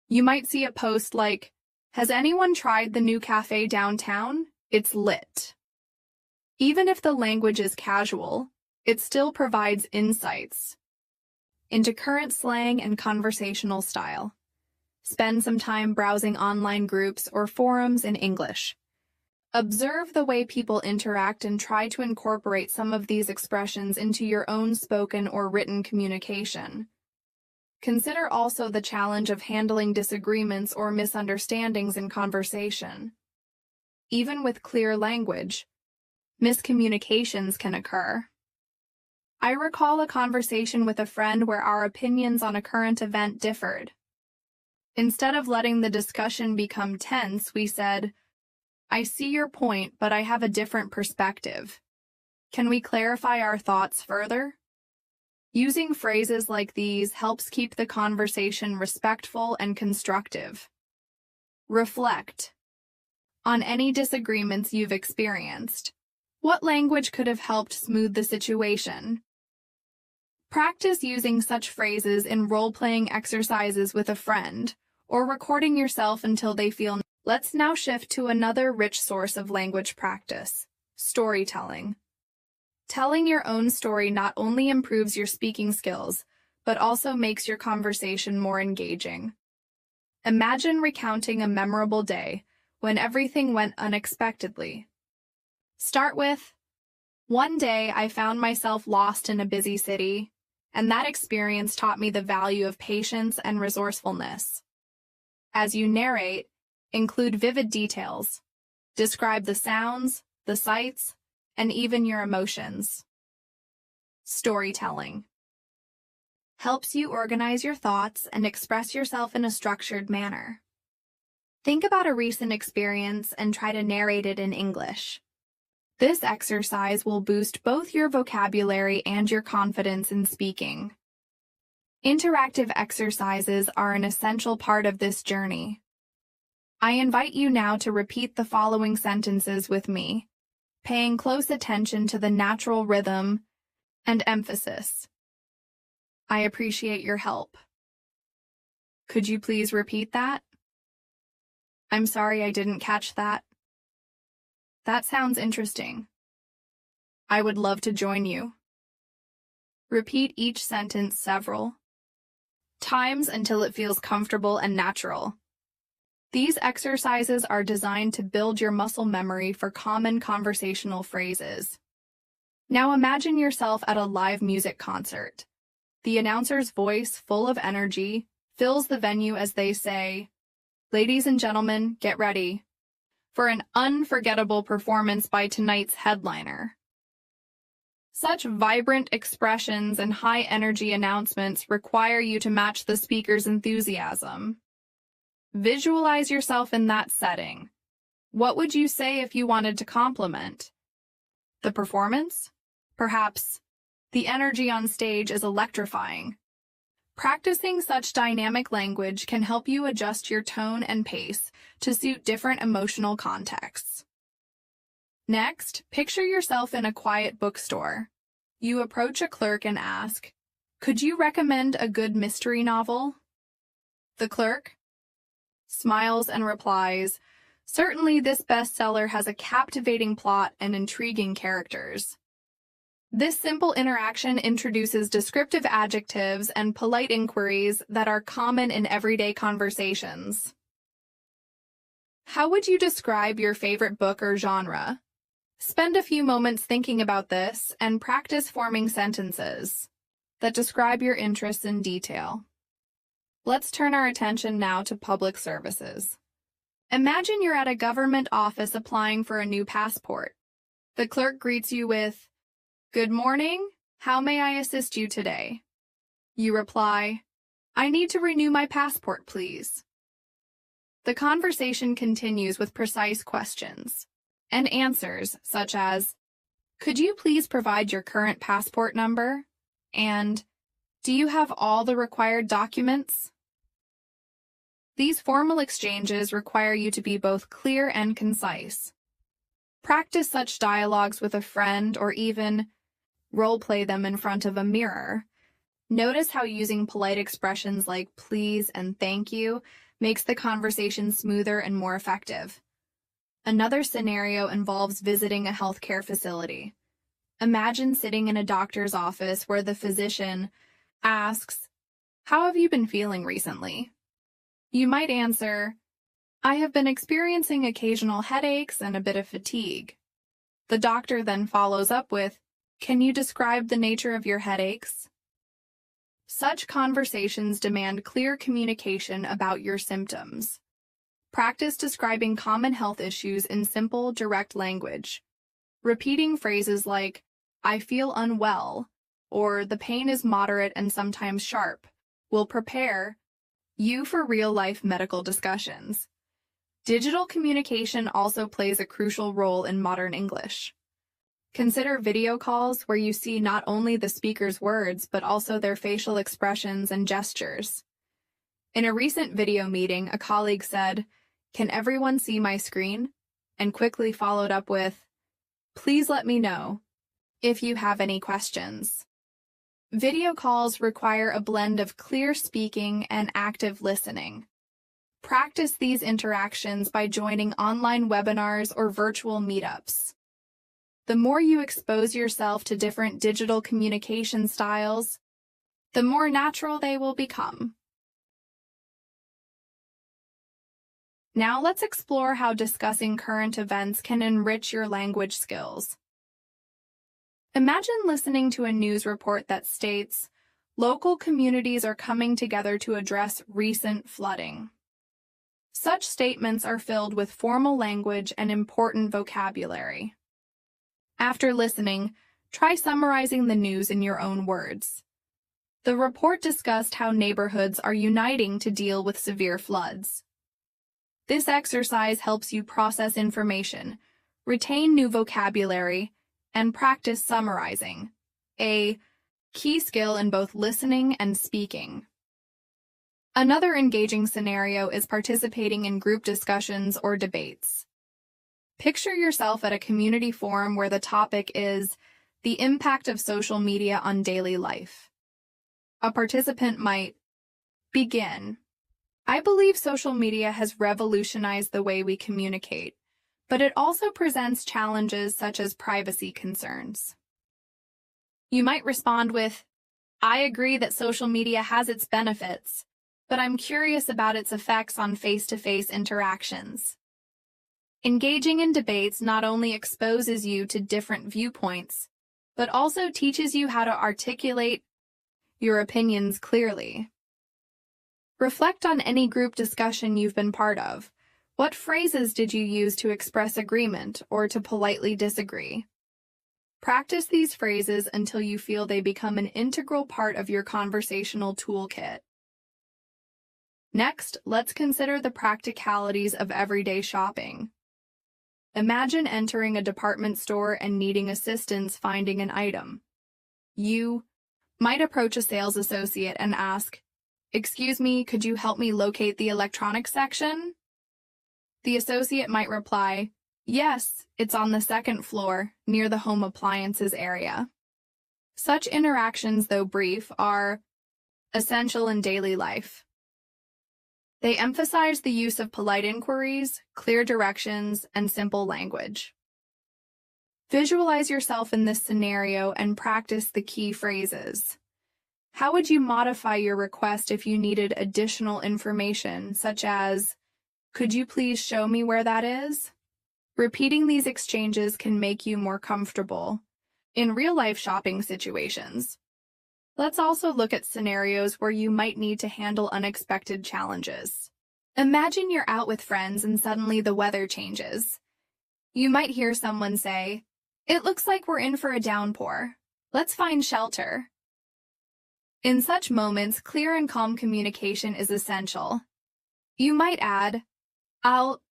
You might see a post like, "Has anyone tried the new cafe downtown? It's lit." Even if the language is casual, it still provides insights into current slang and conversational style. Spend some time browsing online groups or forums in English. Observe the way people interact and try to incorporate some of these expressions into your own spoken or written communication. Consider also the challenge of handling disagreements or misunderstandings in conversation. Even with clear language, miscommunications can occur. I recall a conversation with a friend where our opinions on a current event differed. Instead of letting the discussion become tense, we said, "I see your point, but I have a different perspective." Can we clarify our thoughts further? Using phrases like these helps keep the conversation respectful and constructive. Reflect on any disagreements you've experienced. What language could have helped smooth the situation? Practice using such phrases in role-playing exercises with a friend, or recording yourself until they feel. Let's now shift to another rich source of language practice: storytelling. Telling your own story not only improves your speaking skills, but also makes your conversation more engaging. Imagine recounting a memorable day when everything went unexpectedly. Start with, "One day I found myself lost in a busy city, and that experience taught me the value of patience and resourcefulness." As you narrate, include vivid details. Describe the sounds, the sights, and even your emotions. Storytelling helps you organize your thoughts and express yourself in a structured manner. Think about a recent experience and try to narrate it in English. This exercise will boost both your vocabulary and your confidence in speaking. Interactive exercises are an essential part of this journey. I invite you now to repeat the following sentences with me, paying close attention to the natural rhythm and emphasis. I appreciate your help. Could you please repeat that? I'm sorry I didn't catch that. That sounds interesting. I would love to join you. Repeat each sentence several times until it feels comfortable and natural. These exercises are designed to build your muscle memory for common conversational phrases. Now imagine yourself at a live music concert. The announcer's voice, full of energy, fills the venue as they say, "Ladies and gentlemen, get ready for an unforgettable performance by tonight's headliner." Such vibrant expressions and high-energy announcements require you to match the speaker's enthusiasm. Visualize yourself in that setting. What would you say if you wanted to compliment the performance? Perhaps, "The energy on stage is electrifying." Practicing such dynamic language can help you adjust your tone and pace to suit different emotional contexts. Next, picture yourself in a quiet bookstore. You approach a clerk and ask, "Could you recommend a good mystery novel?" The clerk smiles and replies, "Certainly, this bestseller has a captivating plot and intriguing characters." This simple interaction introduces descriptive adjectives and polite inquiries that are common in everyday conversations. How would you describe your favorite book or genre? Spend a few moments thinking about this and practice forming sentences that describe your interests in detail. Let's turn our attention now to public services. Imagine you're at a government office applying for a new passport. The clerk greets you with, "Good morning, how may I assist you today?" You reply, "I need to renew my passport, please." The conversation continues with precise questions and answers such as, "Could you please provide your current passport number?" and "Do you have all the required documents?" These formal exchanges require you to be both clear and concise. Practice such dialogues with a friend or even role-play them in front of a mirror. Notice how using polite expressions like please and thank you makes the conversation smoother and more effective. Another scenario involves visiting a healthcare facility. Imagine sitting in a doctor's office where the physician asks, "How have you been feeling recently?" You might answer, "I have been experiencing occasional headaches and a bit of fatigue." The doctor then follows up with, "Can you describe the nature of your headaches?" Such conversations demand clear communication about your symptoms. Practice describing common health issues in simple, direct language. Repeating phrases like, "I feel unwell," or "the pain is moderate and sometimes sharp," will prepare you for real-life medical discussions. Digital communication also plays a crucial role in modern English. Consider video calls where you see not only the speaker's words but also their facial expressions and gestures. In a recent video meeting, a colleague said, "Can everyone see my screen?" and quickly followed up with, "Please let me know if you have any questions." Video calls require a blend of clear speaking and active listening. Practice these interactions by joining online webinars or virtual meetups. The more you expose yourself to different digital communication styles, the more natural they will become. Now let's explore how discussing current events can enrich your language skills. Imagine listening to a news report that states, "Local communities are coming together to address recent flooding." Such statements are filled with formal language and important vocabulary. After listening, try summarizing the news in your own words. The report discussed how neighborhoods are uniting to deal with severe floods. This exercise helps you process information, retain new vocabulary, and practice summarizing, a key skill in both listening and speaking. Another engaging scenario is participating in group discussions or debates. Picture yourself at a community forum where the topic is the impact of social media on daily life. A participant might begin, "I believe social media has revolutionized the way we communicate, but it also presents challenges such as privacy concerns." You might respond with, "I agree that social media has its benefits, but I'm curious about its effects on face-to-face interactions." Engaging in debates not only exposes you to different viewpoints, but also teaches you how to articulate your opinions clearly. Reflect on any group discussion you've been part of. What phrases did you use to express agreement or to politely disagree? Practice these phrases until you feel they become an integral part of your conversational toolkit. Next, let's consider the practicalities of everyday shopping. Imagine entering a department store and needing assistance finding an item. You might approach a sales associate and ask, "Excuse me, could you help me locate the electronics section?" The associate might reply, "Yes, it's on the second floor, near the home appliances area." Such interactions, though brief, are essential in daily life. They emphasize the use of polite inquiries, clear directions, and simple language. Visualize yourself in this scenario and practice the key phrases. How would you modify your request if you needed additional information, such as, "Could you please show me where that is?" Repeating these exchanges can make you more comfortable in real-life shopping situations. Let's also look at scenarios where you might need to handle unexpected challenges. Imagine you're out with friends and suddenly the weather changes. You might hear someone say, "It looks like we're in for a downpour. Let's find shelter." In such moments, clear and calm communication is essential. You might add, "I'll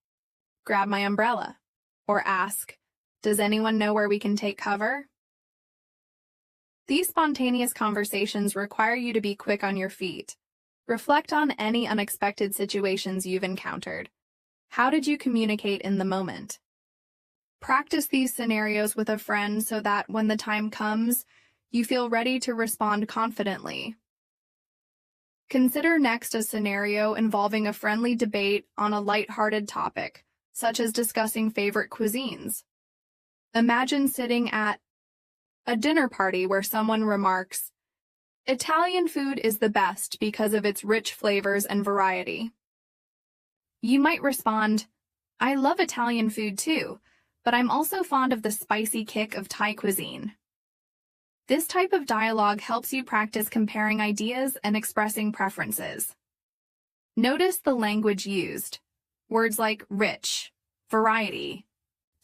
grab my umbrella," or ask, "Does anyone know where we can take cover?" These spontaneous conversations require you to be quick on your feet. Reflect on any unexpected situations you've encountered. How did you communicate in the moment? Practice these scenarios with a friend so that when the time comes, you feel ready to respond confidently. Consider next a scenario involving a friendly debate on a lighthearted topic, such as discussing favorite cuisines. Imagine sitting at a dinner party where someone remarks, "Italian food is the best because of its rich flavors and variety." You might respond, "I love Italian food too, but I'm also fond of the spicy kick of Thai cuisine." This type of dialogue helps you practice comparing ideas and expressing preferences. Notice the language used. Words like rich, variety,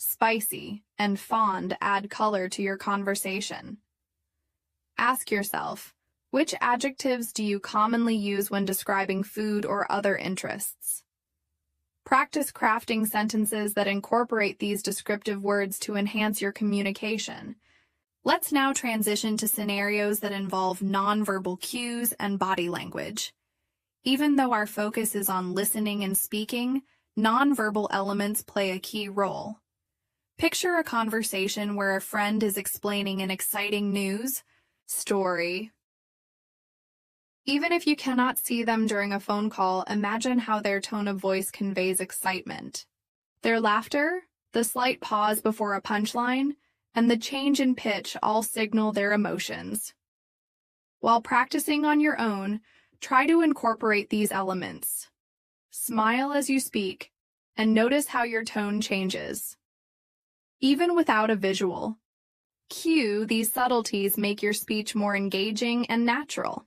spicy, and fond add color to your conversation. Ask yourself, which adjectives do you commonly use when describing food or other interests? Practice crafting sentences that incorporate these descriptive words to enhance your communication. Let's now transition to scenarios that involve nonverbal cues and body language. Even though our focus is on listening and speaking, nonverbal elements play a key role. Picture a conversation where a friend is explaining an exciting news story. Even if you cannot see them during a phone call, imagine how their tone of voice conveys excitement. Their laughter, the slight pause before a punchline, and the change in pitch all signal their emotions. While practicing on your own, try to incorporate these elements. Smile as you speak, and notice how your tone changes. Even without a visual cue, these subtleties make your speech more engaging and natural.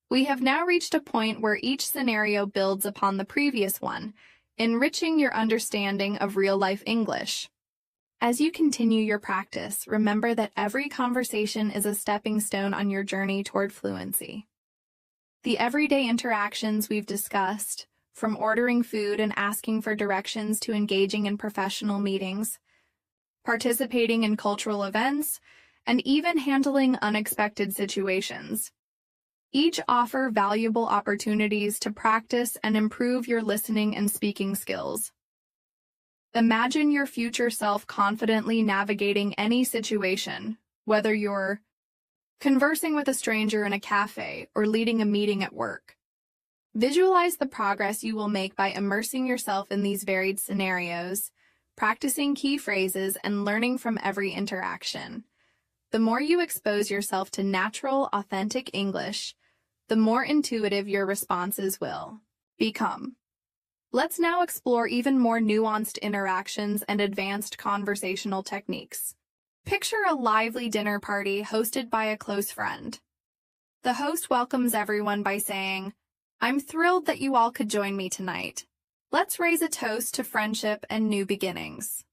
We have now reached a point where each scenario builds upon the previous one, enriching your understanding of real-life English. As you continue your practice, remember that every conversation is a stepping stone on your journey toward fluency. The everyday interactions we've discussed, from ordering food and asking for directions to engaging in professional meetings, participating in cultural events, and even handling unexpected situations, each offer valuable opportunities to practice and improve your listening and speaking skills. Imagine your future self confidently navigating any situation, whether you're conversing with a stranger in a cafe or leading a meeting at work. Visualize the progress you will make by immersing yourself in these varied scenarios, practicing key phrases, and learning from every interaction. The more you expose yourself to natural, authentic English, the more intuitive your responses will become. Let's now explore even more nuanced interactions and advanced conversational techniques. Picture a lively dinner party hosted by a close friend. The host welcomes everyone by saying, "I'm thrilled that you all could join me tonight. Let's raise a toast to friendship and new beginnings."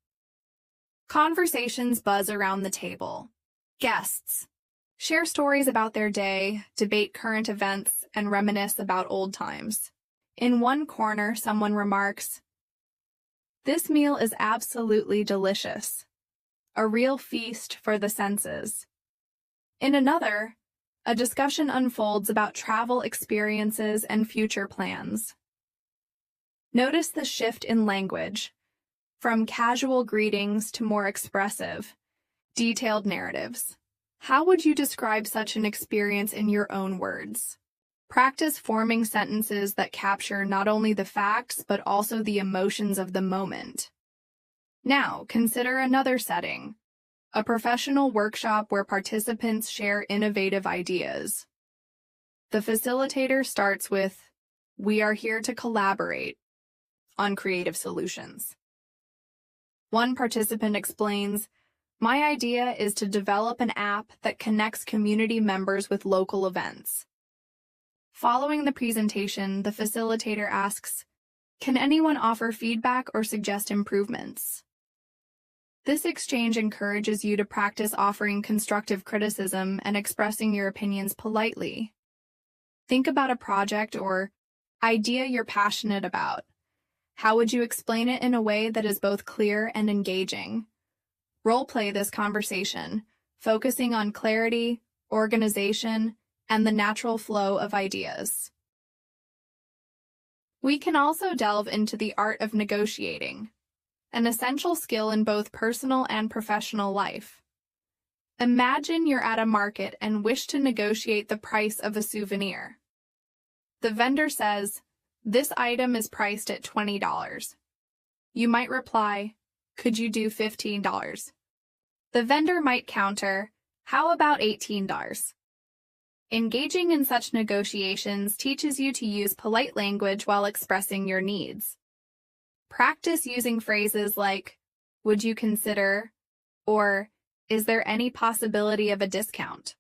Conversations buzz around the table. Guests share stories about their day, debate current events, and reminisce about old times. In one corner, someone remarks, "This meal is absolutely delicious. A real feast for the senses." In another, a discussion unfolds about travel experiences and future plans. Notice the shift in language, from casual greetings to more expressive, detailed narratives. How would you describe such an experience in your own words? Practice forming sentences that capture not only the facts but also the emotions of the moment. Now, consider another setting, a professional workshop where participants share innovative ideas. The facilitator starts with, "We are here to collaborate on creative solutions." One participant explains, "My idea is to develop an app that connects community members with local events." Following the presentation, the facilitator asks, "Can anyone offer feedback or suggest improvements?" This exchange encourages you to practice offering constructive criticism and expressing your opinions politely. Think about a project or idea you're passionate about. How would you explain it in a way that is both clear and engaging? Role-play this conversation, focusing on clarity, organization, and the natural flow of ideas. We can also delve into the art of negotiating, an essential skill in both personal and professional life. Imagine you're at a market and wish to negotiate the price of a souvenir. The vendor says, "This item is priced at $20. You might reply, "Could you do $15? The vendor might counter, "How about $18? Engaging in such negotiations teaches you to use polite language while expressing your needs. Practice using phrases like, "Would you consider?" or "Is there any possibility of a discount?"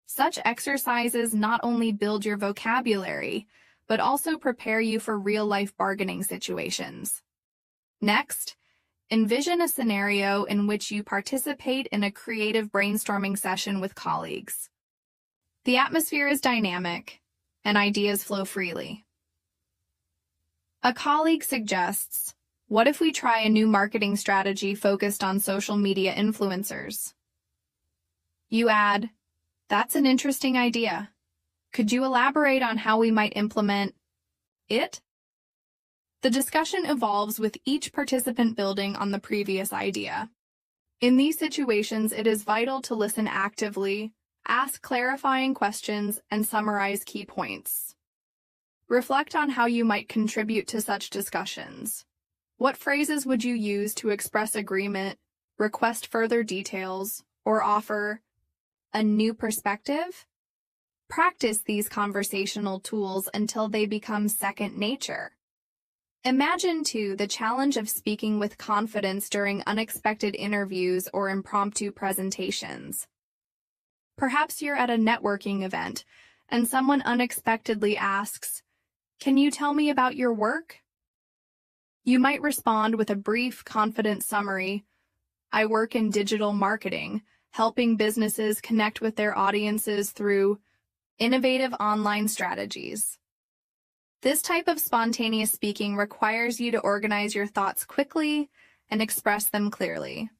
Such exercises not only build your vocabulary, but also prepare you for real-life bargaining situations. Next, envision a scenario in which you participate in a creative brainstorming session with colleagues. The atmosphere is dynamic, and ideas flow freely. A colleague suggests, what if we try a new marketing strategy focused on social media influencers? You add, that's an interesting idea. Could you elaborate on how we might implement it? The discussion evolves with each participant building on the previous idea. In these situations, it is vital to listen actively, ask clarifying questions, and summarize key points. Reflect on how you might contribute to such discussions. What phrases would you use to express agreement, request further details, or offer a new perspective? Practice these conversational tools until they become second nature. Imagine, too, the challenge of speaking with confidence during unexpected interviews or impromptu presentations. Perhaps you're at a networking event, and someone unexpectedly asks, "Can you tell me about your work?" You might respond with a brief, confident summary. I work in digital marketing, helping businesses connect with their audiences through innovative online strategies. This type of spontaneous speaking requires you to organize your thoughts quickly and express them clearly.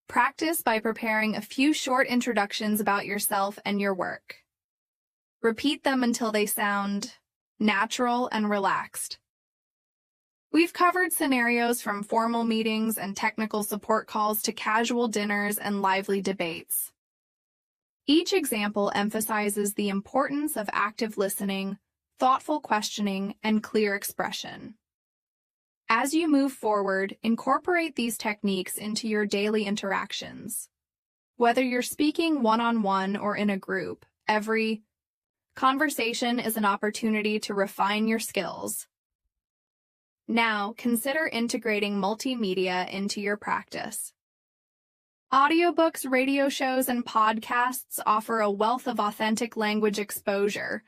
Practice by preparing a few short introductions about yourself and your work. Repeat them until they sound natural and relaxed. We've covered scenarios from formal meetings and technical support calls to casual dinners and lively debates. Each example emphasizes the importance of active listening, thoughtful questioning, and clear expression. As you move forward, incorporate these techniques into your daily interactions. Whether you're speaking one-on-one or in a group, every conversation is an opportunity to refine your skills. Now, consider integrating multimedia into your practice. Audiobooks, radio shows, and podcasts offer a wealth of authentic language exposure.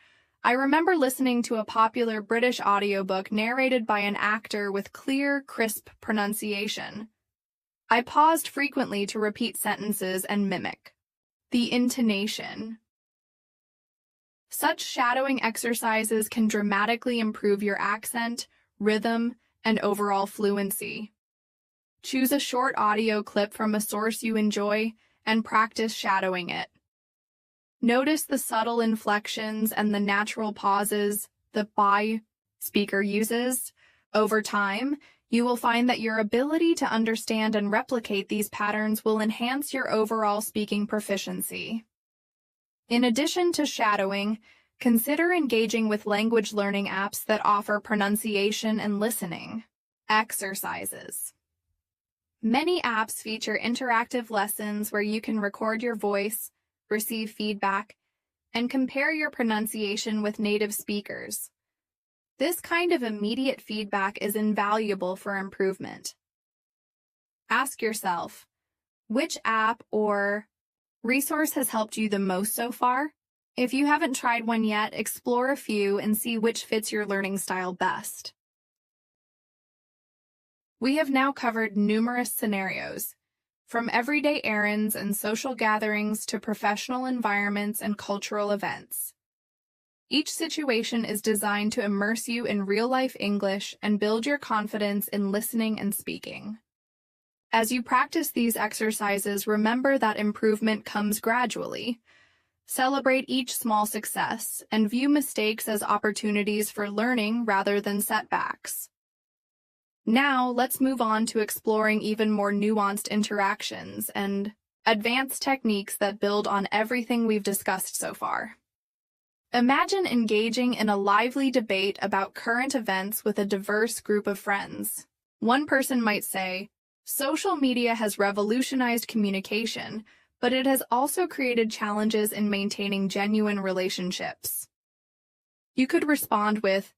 I remember listening to a popular British audiobook narrated by an actor with clear, crisp pronunciation. I paused frequently to repeat sentences and mimic the intonation. Such shadowing exercises can dramatically improve your accent, rhythm, and overall fluency. Choose a short audio clip from a source you enjoy and practice shadowing it. Notice the subtle inflections and the natural pauses the speaker uses. Over time, you will find that your ability to understand and replicate these patterns will enhance your overall speaking proficiency. In addition to shadowing, consider engaging with language learning apps that offer pronunciation and listening exercises. Many apps feature interactive lessons where you can record your voice, receive feedback, and compare your pronunciation with native speakers. This kind of immediate feedback is invaluable for improvement. Ask yourself, which app or resource has helped you the most so far? If you haven't tried one yet, explore a few and see which fits your learning style best. We have now covered numerous scenarios, from everyday errands and social gatherings to professional environments and cultural events. Each situation is designed to immerse you in real-life English and build your confidence in listening and speaking. As you practice these exercises, remember that improvement comes gradually. Celebrate each small success and view mistakes as opportunities for learning rather than setbacks. Now, let's move on to exploring even more nuanced interactions and advanced techniques that build on everything we've discussed so far. Imagine engaging in a lively debate about current events with a diverse group of friends. One person might say, "Social media has revolutionized communication, but it has also created challenges in maintaining genuine relationships." You could respond with,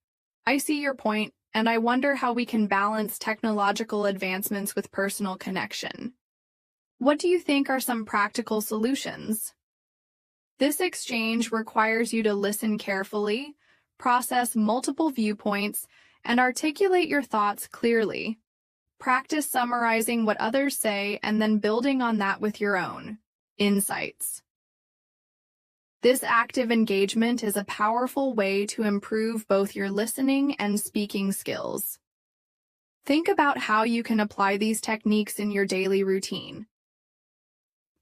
"I see your point, and I wonder how we can balance technological advancements with personal connection. What do you think are some practical solutions?" This exchange requires you to listen carefully, process multiple viewpoints, and articulate your thoughts clearly. Practice summarizing what others say and then building on that with your own insights. This active engagement is a powerful way to improve both your listening and speaking skills. Think about how you can apply these techniques in your daily routine.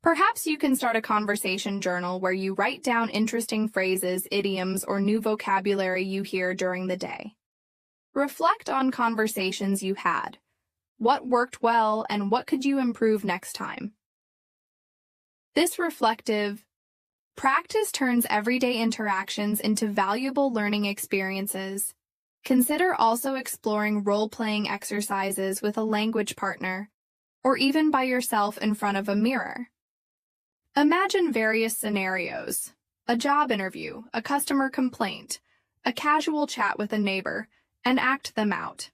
Perhaps you can start a conversation journal where you write down interesting phrases, idioms, or new vocabulary you hear during the day. Reflect on conversations you had. What worked well and what could you improve next time? This reflective practice turns everyday interactions into valuable learning experiences. Consider also exploring role-playing exercises with a language partner, or even by yourself in front of a mirror. Imagine various scenarios: a job interview, a customer complaint, a casual chat with a neighbor, and act them out.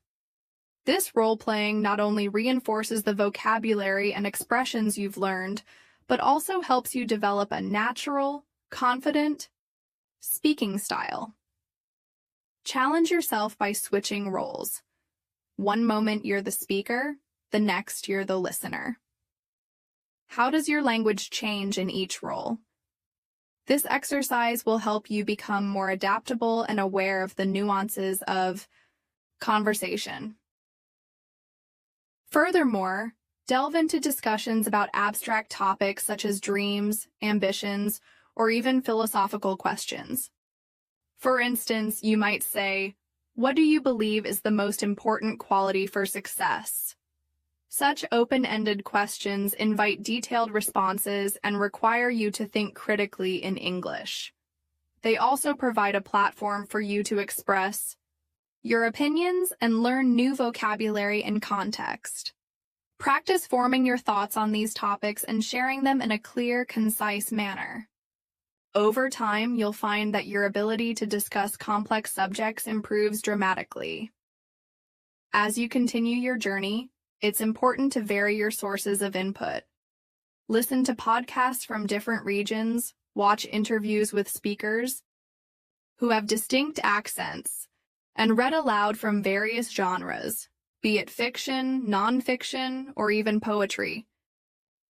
This role-playing not only reinforces the vocabulary and expressions you've learned, but also helps you develop a natural, confident speaking style. Challenge yourself by switching roles. One moment you're the speaker, the next you're the listener. How does your language change in each role? This exercise will help you become more adaptable and aware of the nuances of conversation. Furthermore, delve into discussions about abstract topics such as dreams, ambitions, or even philosophical questions. For instance, you might say, "What do you believe is the most important quality for success?" Such open-ended questions invite detailed responses and require you to think critically in English. They also provide a platform for you to express your opinions and learn new vocabulary and context. Practice forming your thoughts on these topics and sharing them in a clear, concise manner. Over time, you'll find that your ability to discuss complex subjects improves dramatically. As you continue your journey, it's important to vary your sources of input. Listen to podcasts from different regions, watch interviews with speakers who have distinct accents, and read aloud from various genres, be it fiction, nonfiction, or even poetry.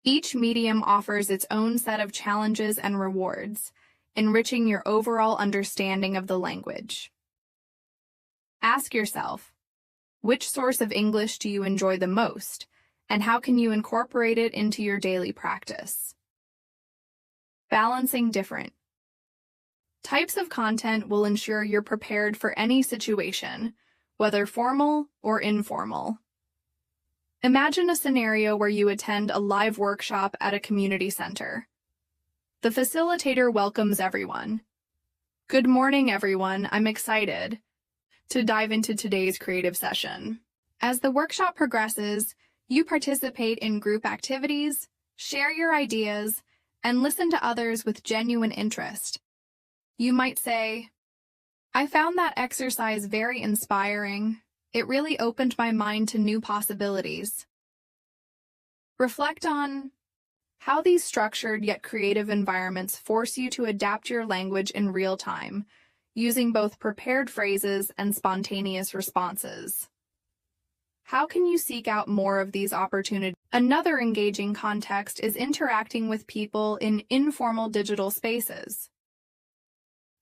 Each medium offers its own set of challenges and rewards, enriching your overall understanding of the language. Ask yourself, which source of English do you enjoy the most, and how can you incorporate it into your daily practice? Balancing different types of content will ensure you're prepared for any situation, whether formal or informal. Imagine a scenario where you attend a live workshop at a community center. The facilitator welcomes everyone. "Good morning, everyone. I'm excited to dive into today's creative session." As the workshop progresses, you participate in group activities, share your ideas, and listen to others with genuine interest. You might say, "I found that exercise very inspiring. It really opened my mind to new possibilities." Reflect on how these structured yet creative environments force you to adapt your language in real time, using both prepared phrases and spontaneous responses. How can you seek out more of these opportunities? Another engaging context is interacting with people in informal digital spaces.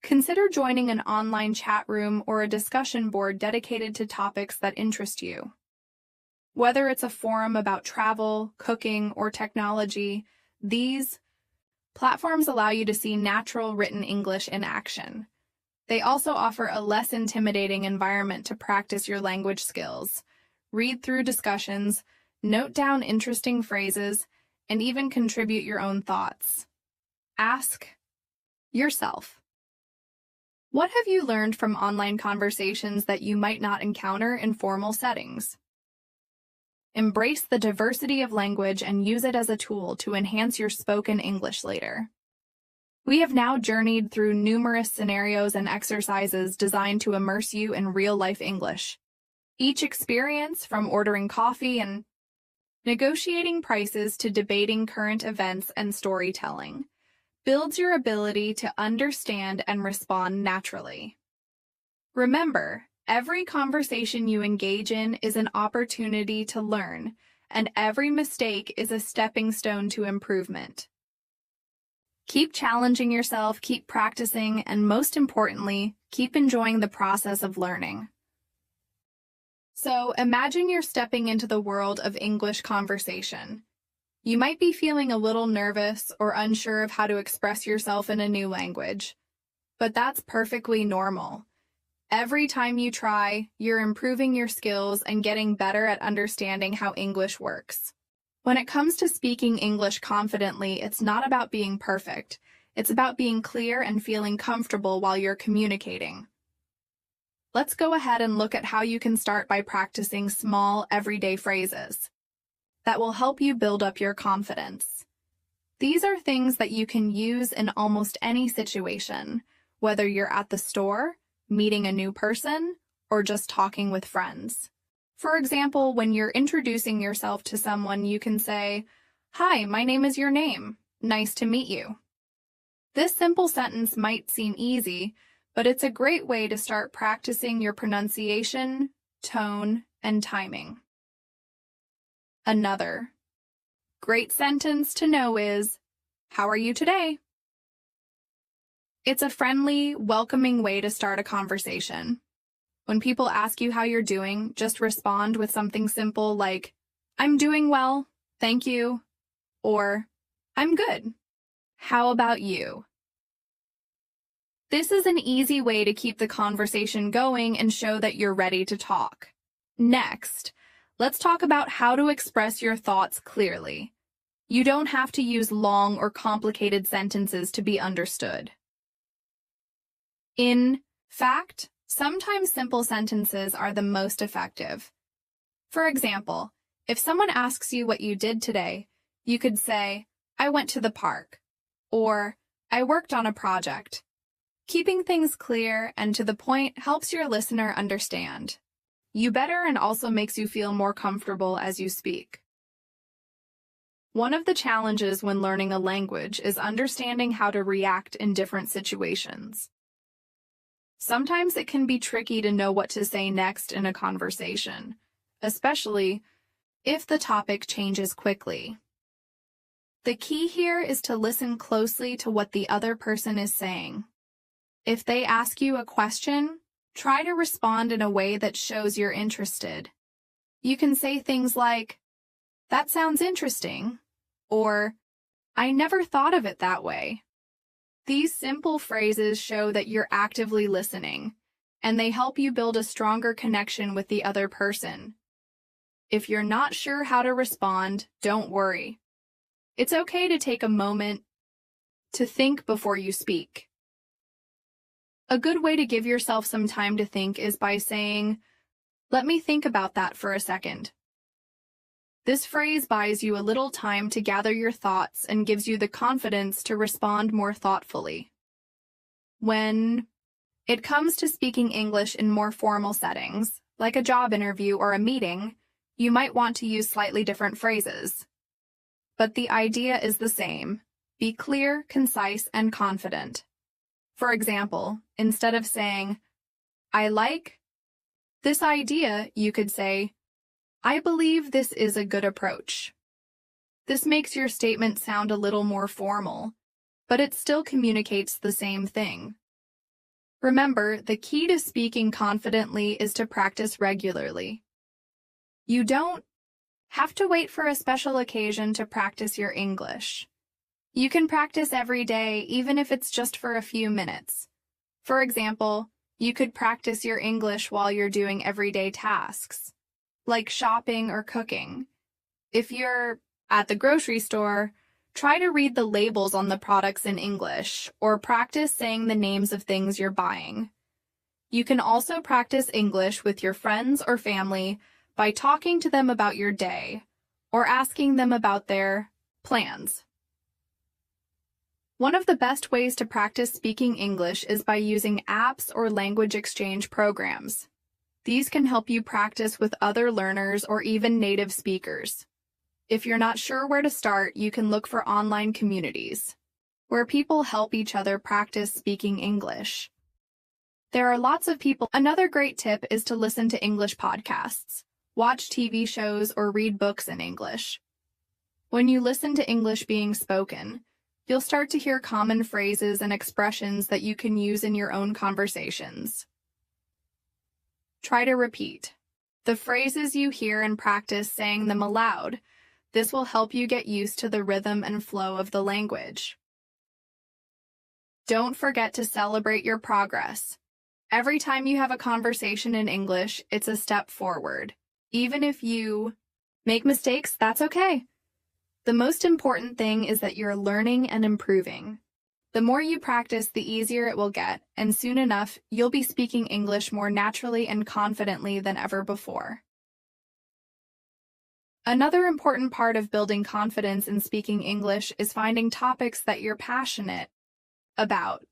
Consider joining an online chat room or a discussion board dedicated to topics that interest you. Whether it's a forum about travel, cooking, or technology, these platforms allow you to see natural written English in action. They also offer a less intimidating environment to practice your language skills, read through discussions, note down interesting phrases, and even contribute your own thoughts. Ask yourself, what have you learned from online conversations that you might not encounter in formal settings? Embrace the diversity of language and use it as a tool to enhance your spoken English later. We have now journeyed through numerous scenarios and exercises designed to immerse you in real-life English. Each experience, from ordering coffee and negotiating prices to debating current events and storytelling, builds your ability to understand and respond naturally. Remember, every conversation you engage in is an opportunity to learn, and every mistake is a stepping stone to improvement. Keep challenging yourself, keep practicing, and most importantly, keep enjoying the process of learning. So imagine you're stepping into the world of English conversation. You might be feeling a little nervous or unsure of how to express yourself in a new language, but that's perfectly normal. Every time you try, you're improving your skills and getting better at understanding how English works. When it comes to speaking English confidently, it's not about being perfect. It's about being clear and feeling comfortable while you're communicating. Let's go ahead and look at how you can start by practicing small, everyday phrases that will help you build up your confidence. These are things that you can use in almost any situation, whether you're at the store, meeting a new person, or just talking with friends. For example, when you're introducing yourself to someone, you can say, "Hi, my name is your name. Nice to meet you." This simple sentence might seem easy, but it's a great way to start practicing your pronunciation, tone, and timing. Another great sentence to know is, "How are you today?" It's a friendly, welcoming way to start a conversation. When people ask you how you're doing, just respond with something simple like, "I'm doing well, thank you," or "I'm good. How about you?" This is an easy way to keep the conversation going and show that you're ready to talk. Next, let's talk about how to express your thoughts clearly. You don't have to use long or complicated sentences to be understood. In fact, sometimes simple sentences are the most effective. For example, if someone asks you what you did today, you could say, "I went to the park," or "I worked on a project." Keeping things clear and to the point helps your listener understand you better and also makes you feel more comfortable as you speak. One of the challenges when learning a language is understanding how to react in different situations. Sometimes it can be tricky to know what to say next in a conversation, especially if the topic changes quickly. The key here is to listen closely to what the other person is saying. If they ask you a question, try to respond in a way that shows you're interested. You can say things like, "That sounds interesting," or "I never thought of it that way." These simple phrases show that you're actively listening, and they help you build a stronger connection with the other person. If you're not sure how to respond, don't worry. It's okay to take a moment to think before you speak. A good way to give yourself some time to think is by saying, "Let me think about that for a second." This phrase buys you a little time to gather your thoughts and gives you the confidence to respond more thoughtfully. When it comes to speaking English in more formal settings, like a job interview or a meeting, you might want to use slightly different phrases. But the idea is the same. Be clear, concise, and confident. For example, instead of saying, "I like this idea," you could say, "I believe this is a good approach." This makes your statement sound a little more formal, but it still communicates the same thing. Remember, the key to speaking confidently is to practice regularly. You don't have to wait for a special occasion to practice your English. You can practice every day, even if it's just for a few minutes. For example, you could practice your English while you're doing everyday tasks, like shopping or cooking. If you're at the grocery store, try to read the labels on the products in English, or practice saying the names of things you're buying. You can also practice English with your friends or family by talking to them about your day, or asking them about their plans. One of the best ways to practice speaking English is by using apps or language exchange programs. These can help you practice with other learners or even native speakers. If you're not sure where to start, you can look for online communities, where people help each other practice speaking English. There are lots of people. Another great tip is to listen to English podcasts, watch TV shows, or read books in English. When you listen to English being spoken, you'll start to hear common phrases and expressions that you can use in your own conversations. Try to repeat the phrases you hear and practice saying them aloud. This will help you get used to the rhythm and flow of the language. Don't forget to celebrate your progress. Every time you have a conversation in English, it's a step forward. Even if you make mistakes, that's okay. The most important thing is that you're learning and improving. The more you practice, the easier it will get, and soon enough, you'll be speaking English more naturally and confidently than ever before. Another important part of building confidence in speaking English is finding topics that you're passionate about.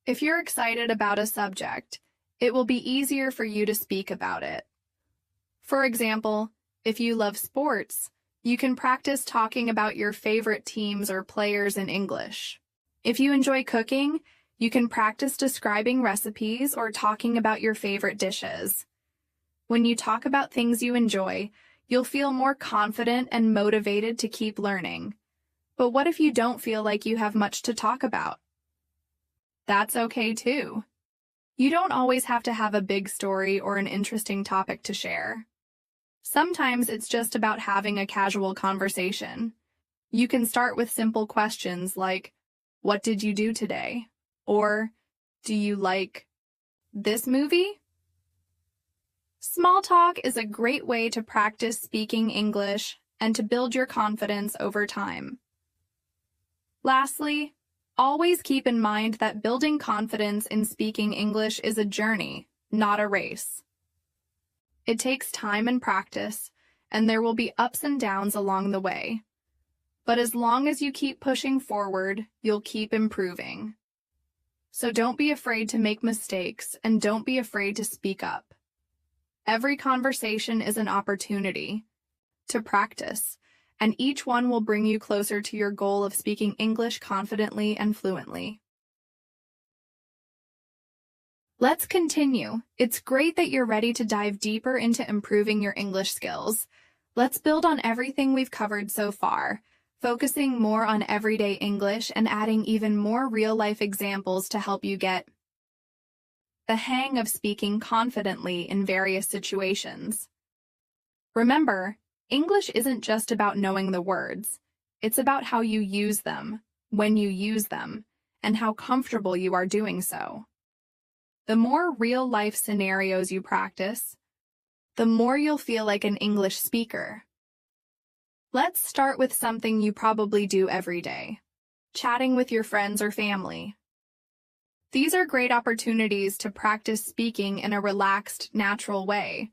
If you're excited about a subject, it will be easier for you to speak about it. For example, if you love sports, you can practice talking about your favorite teams or players in English. If you enjoy cooking, you can practice describing recipes or talking about your favorite dishes. When you talk about things you enjoy, you'll feel more confident and motivated to keep learning. But what if you don't feel like you have much to talk about? That's okay too. You don't always have to have a big story or an interesting topic to share. Sometimes it's just about having a casual conversation. You can start with simple questions like, "What did you do today?" Or, "Do you like this movie?" Small talk is a great way to practice speaking English and to build your confidence over time. Lastly, always keep in mind that building confidence in speaking English is a journey, not a race. It takes time and practice, and there will be ups and downs along the way. But as long as you keep pushing forward, you'll keep improving. So don't be afraid to make mistakes, and don't be afraid to speak up. Every conversation is an opportunity to practice, and each one will bring you closer to your goal of speaking English confidently and fluently. Let's continue. It's great that you're ready to dive deeper into improving your English skills. Let's build on everything we've covered so far, focusing more on everyday English and adding even more real-life examples to help you get the hang of speaking confidently in various situations. Remember, English isn't just about knowing the words. It's about how you use them, when you use them, and how comfortable you are doing so. The more real-life scenarios you practice, the more you'll feel like an English speaker. Let's start with something you probably do every day: chatting with your friends or family. These are great opportunities to practice speaking in a relaxed, natural way.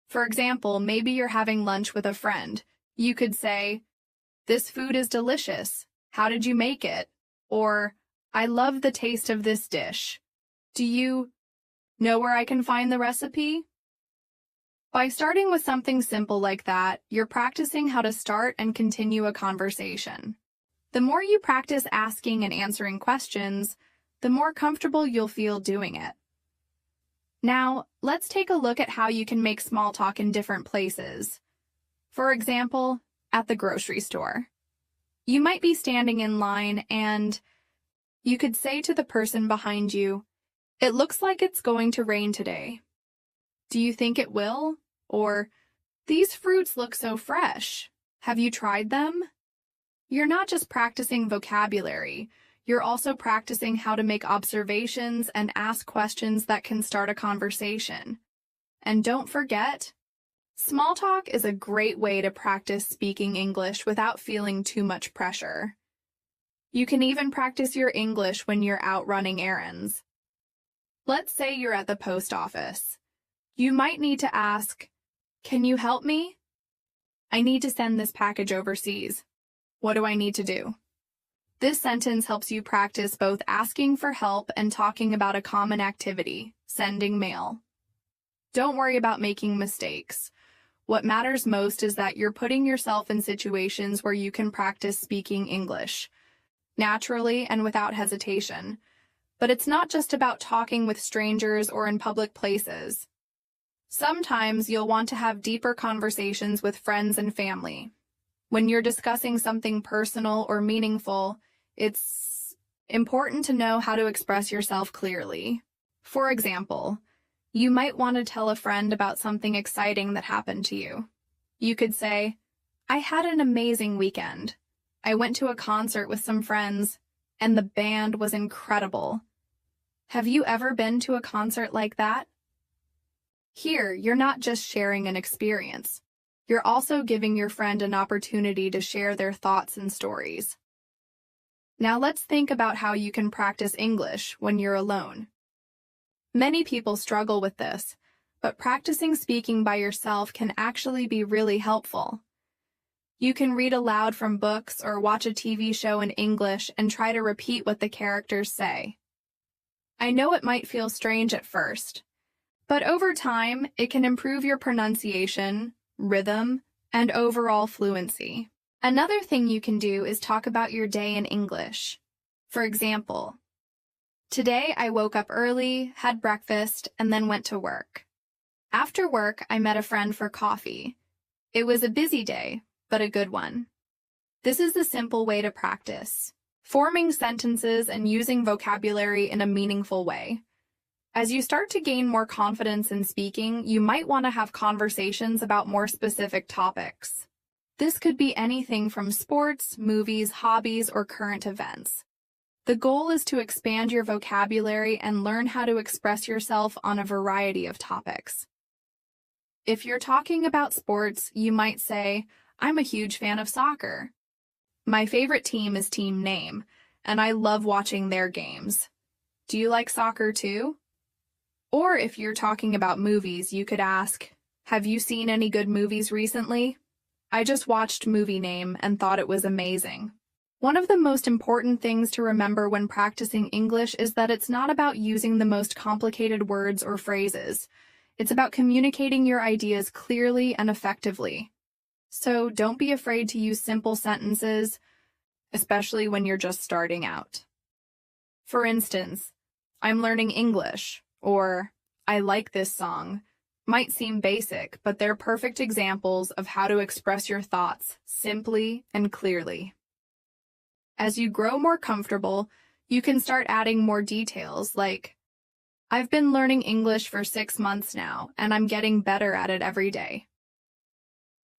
For example, maybe you're having lunch with a friend. You could say, "This food is delicious. How did you make it?" Or, "I love the taste of this dish. Do you know where I can find the recipe?" By starting with something simple like that, you're practicing how to start and continue a conversation. The more you practice asking and answering questions, the more comfortable you'll feel doing it. Now, let's take a look at how you can make small talk in different places. For example, at the grocery store. You might be standing in line and you could say to the person behind you, "It looks like it's going to rain today. Do you think it will?" Or, "These fruits look so fresh. Have you tried them?" You're not just practicing vocabulary. You're also practicing how to make observations and ask questions that can start a conversation. And don't forget, small talk is a great way to practice speaking English without feeling too much pressure. You can even practice your English when you're out running errands. Let's say you're at the post office. You might need to ask, "Can you help me? I need to send this package overseas. What do I need to do?" This sentence helps you practice both asking for help and talking about a common activity, sending mail. Don't worry about making mistakes. What matters most is that you're putting yourself in situations where you can practice speaking English, naturally and without hesitation. But it's not just about talking with strangers or in public places. Sometimes you'll want to have deeper conversations with friends and family. When you're discussing something personal or meaningful, it's important to know how to express yourself clearly. For example, you might want to tell a friend about something exciting that happened to you. You could say, "I had an amazing weekend. I went to a concert with some friends, and the band was incredible." Have you ever been to a concert like that? Here, you're not just sharing an experience. You're also giving your friend an opportunity to share their thoughts and stories. Now let's think about how you can practice English when you're alone. Many people struggle with this, but practicing speaking by yourself can actually be really helpful. You can read aloud from books or watch a TV show in English and try to repeat what the characters say. I know it might feel strange at first, but over time, it can improve your pronunciation, rhythm, and overall fluency. Another thing you can do is talk about your day in English. For example, today I woke up early, had breakfast, and then went to work. After work, I met a friend for coffee. It was a busy day, but a good one. This is the simple way to practice, forming sentences and using vocabulary in a meaningful way. As you start to gain more confidence in speaking, you might want to have conversations about more specific topics. This could be anything from sports, movies, hobbies, or current events. The goal is to expand your vocabulary and learn how to express yourself on a variety of topics. If you're talking about sports, you might say, "I'm a huge fan of soccer. My favorite team is Team Name, and I love watching their games. Do you like soccer too?" Or if you're talking about movies, you could ask, "Have you seen any good movies recently? I just watched Movie Name and thought it was amazing." One of the most important things to remember when practicing English is that it's not about using the most complicated words or phrases. It's about communicating your ideas clearly and effectively. So don't be afraid to use simple sentences, especially when you're just starting out. For instance, "I'm learning English," or "I like this song," might seem basic, but they're perfect examples of how to express your thoughts simply and clearly. As you grow more comfortable, you can start adding more details like, "I've been learning English for 6 months now, and I'm getting better at it every day."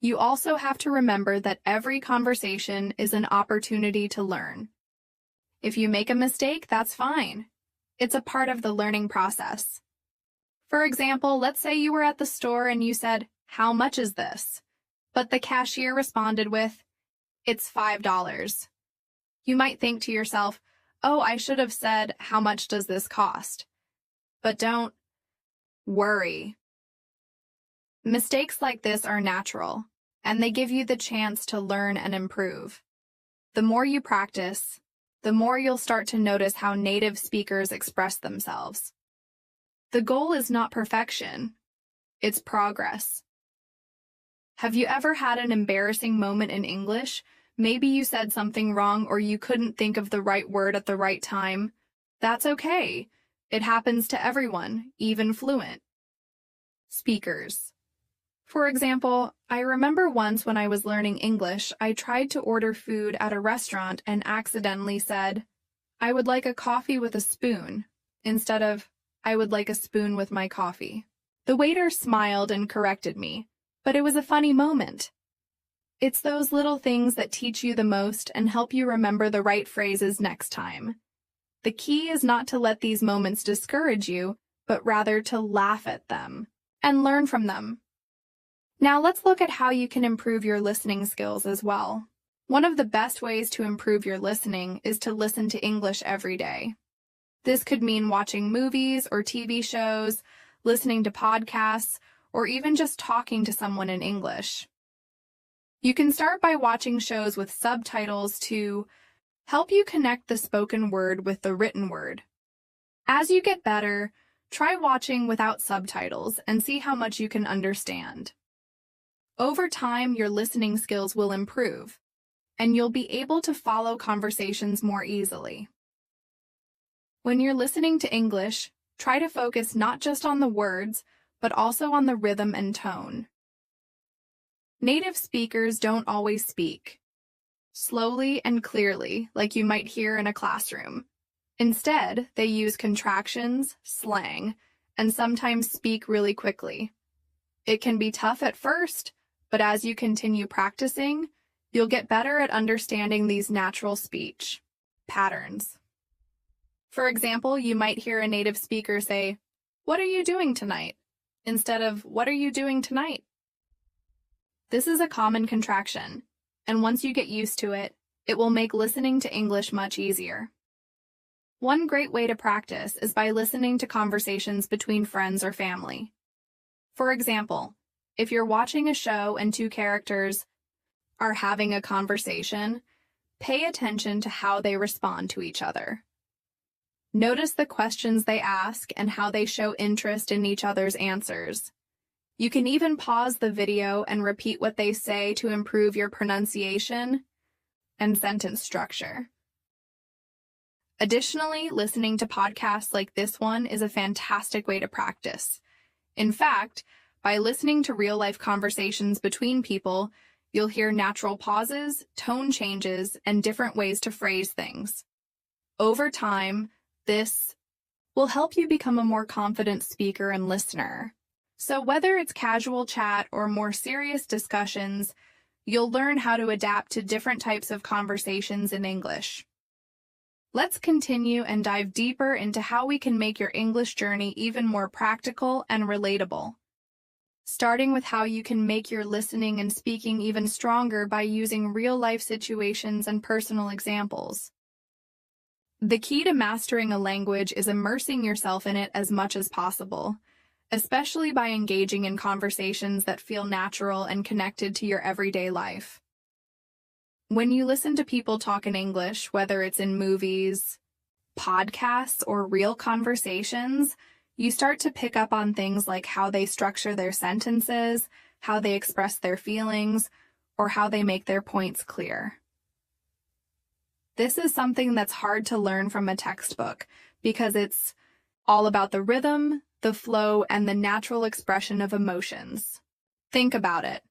You also have to remember that every conversation is an opportunity to learn. If you make a mistake, that's fine. It's a part of the learning process. For example, let's say you were at the store and you said, "How much is this?" But the cashier responded with, "It's $5. You might think to yourself, "Oh, I should have said, 'How much does this cost?'" But don't worry. Mistakes like this are natural, and they give you the chance to learn and improve. The more you practice, the more you'll start to notice how native speakers express themselves. The goal is not perfection, it's progress. Have you ever had an embarrassing moment in English? Maybe you said something wrong or you couldn't think of the right word at the right time. That's okay. It happens to everyone, even fluent speakers. For example, I remember once when I was learning English, I tried to order food at a restaurant and accidentally said, "I would like a coffee with a spoon," instead of, "I would like a spoon with my coffee." The waiter smiled and corrected me, but it was a funny moment. It's those little things that teach you the most and help you remember the right phrases next time. The key is not to let these moments discourage you, but rather to laugh at them and learn from them. Now let's look at how you can improve your listening skills as well. One of the best ways to improve your listening is to listen to English every day. This could mean watching movies or TV shows, listening to podcasts, or even just talking to someone in English. You can start by watching shows with subtitles to help you connect the spoken word with the written word. As you get better, try watching without subtitles and see how much you can understand. Over time, your listening skills will improve, and you'll be able to follow conversations more easily. When you're listening to English, try to focus not just on the words, but also on the rhythm and tone. Native speakers don't always speak slowly and clearly like you might hear in a classroom. Instead, they use contractions, slang, and sometimes speak really quickly. It can be tough at first, but as you continue practicing, you'll get better at understanding these natural speech patterns. For example, you might hear a native speaker say, "What are you doing tonight?" instead of, "What are you doing tonight?" This is a common contraction, and once you get used to it, it will make listening to English much easier. One great way to practice is by listening to conversations between friends or family. For example, if you're watching a show and two characters are having a conversation, pay attention to how they respond to each other. Notice the questions they ask and how they show interest in each other's answers. You can even pause the video and repeat what they say to improve your pronunciation and sentence structure. Additionally, listening to podcasts like this one is a fantastic way to practice. In fact, by listening to real-life conversations between people, you'll hear natural pauses, tone changes, and different ways to phrase things. Over time, this will help you become a more confident speaker and listener. So whether it's casual chat or more serious discussions, you'll learn how to adapt to different types of conversations in English. Let's continue and dive deeper into how we can make your English journey even more practical and relatable. Starting with how you can make your listening and speaking even stronger by using real-life situations and personal examples. The key to mastering a language is immersing yourself in it as much as possible, especially by engaging in conversations that feel natural and connected to your everyday life. When you listen to people talk in English, whether it's in movies, podcasts, or real conversations, you start to pick up on things like how they structure their sentences, how they express their feelings, or how they make their points clear. This is something that's hard to learn from a textbook because it's all about the rhythm, the flow, and the natural expression of emotions. Think about it.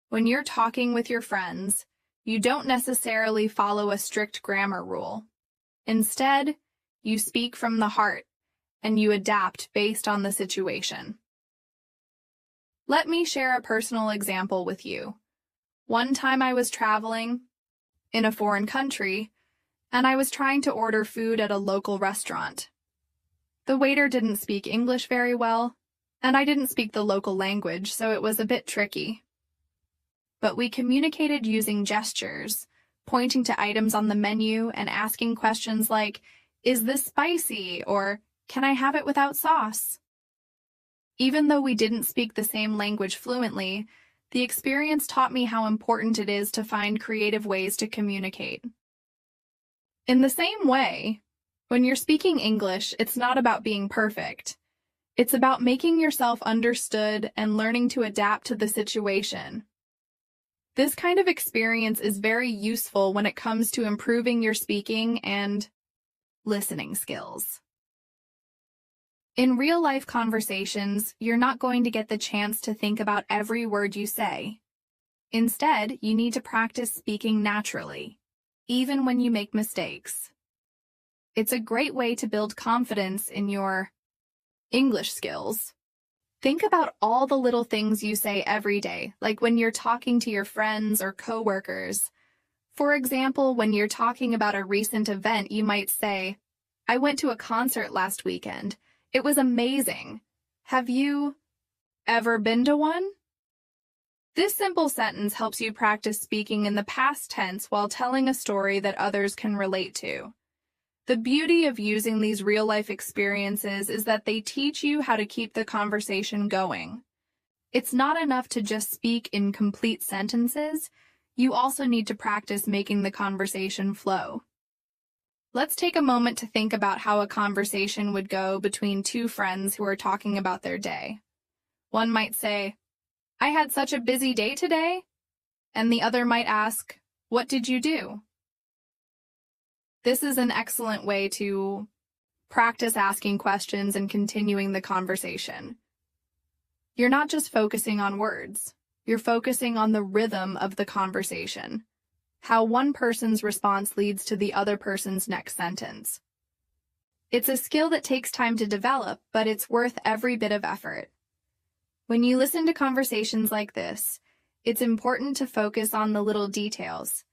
When you're talking with your friends, you don't necessarily follow a strict grammar rule. Instead, you speak from the heart, and you adapt based on the situation. Let me share a personal example with you. One time I was traveling in a foreign country, and I was trying to order food at a local restaurant. The waiter didn't speak English very well, and I didn't speak the local language, so it was a bit tricky. But we communicated using gestures, pointing to items on the menu and asking questions like, "Is this spicy?" or "Can I have it without sauce?" Even though we didn't speak the same language fluently, the experience taught me how important it is to find creative ways to communicate. In the same way, when you're speaking English, it's not about being perfect. It's about making yourself understood and learning to adapt to the situation. This kind of experience is very useful when it comes to improving your speaking and listening skills. In real-life conversations, you're not going to get the chance to think about every word you say. Instead, you need to practice speaking naturally, even when you make mistakes. It's a great way to build confidence in your English skills. Think about all the little things you say every day, like when you're talking to your friends or coworkers. For example, when you're talking about a recent event, you might say, "I went to a concert last weekend. It was amazing. Have you ever been to one?" This simple sentence helps you practice speaking in the past tense while telling a story that others can relate to. The beauty of using these real-life experiences is that they teach you how to keep the conversation going. It's not enough to just speak in complete sentences. You also need to practice making the conversation flow. Let's take a moment to think about how a conversation would go between two friends who are talking about their day. One might say, "I had such a busy day today," and the other might ask, "What did you do?" This is an excellent way to practice asking questions and continuing the conversation. You're not just focusing on words. You're focusing on the rhythm of the conversation, how one person's response leads to the other person's next sentence. It's a skill that takes time to develop, but it's worth every bit of effort. When you listen to conversations like this, it's important to focus on the little details,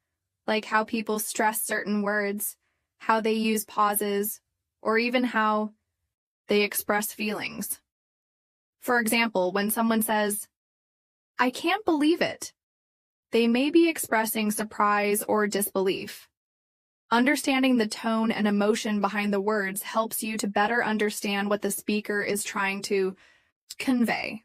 like how people stress certain words, how they use pauses, or even how they express feelings. For example, when someone says, "I can't believe it," they may be expressing surprise or disbelief. Understanding the tone and emotion behind the words helps you to better understand what the speaker is trying to convey.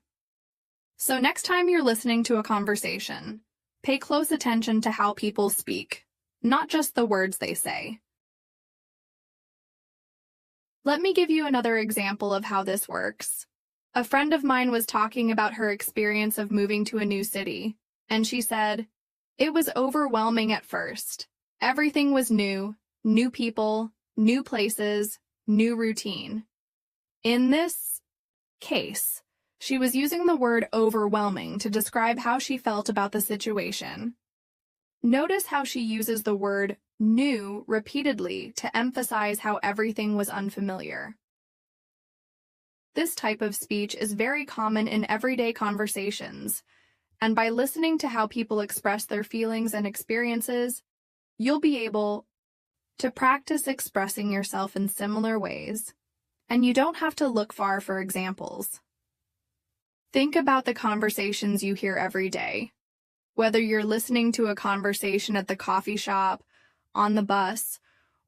So next time you're listening to a conversation, pay close attention to how people speak, not just the words they say. Let me give you another example of how this works. A friend of mine was talking about her experience of moving to a new city, and she said, "It was overwhelming at first. Everything was new people, new places, new routine." In this case, she was using the word overwhelming to describe how she felt about the situation. Notice how she uses the word new repeatedly to emphasize how everything was unfamiliar. This type of speech is very common in everyday conversations, and by listening to how people express their feelings and experiences, you'll be able to practice expressing yourself in similar ways, and you don't have to look far for examples. Think about the conversations you hear every day, whether you're listening to a conversation at the coffee shop, on the bus,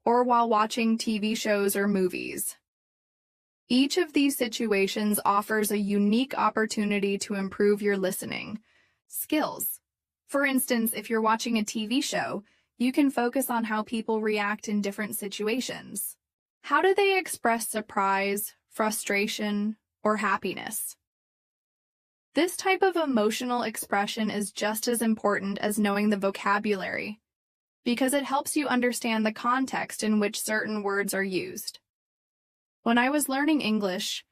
or while watching TV shows or movies. Each of these situations offers a unique opportunity to improve your listening skills. For instance, if you're watching a TV show, you can focus on how people react in different situations. How do they express surprise, frustration, or happiness? This type of emotional expression is just as important as knowing the vocabulary, because it helps you understand the context in which certain words are used. When I was learning English,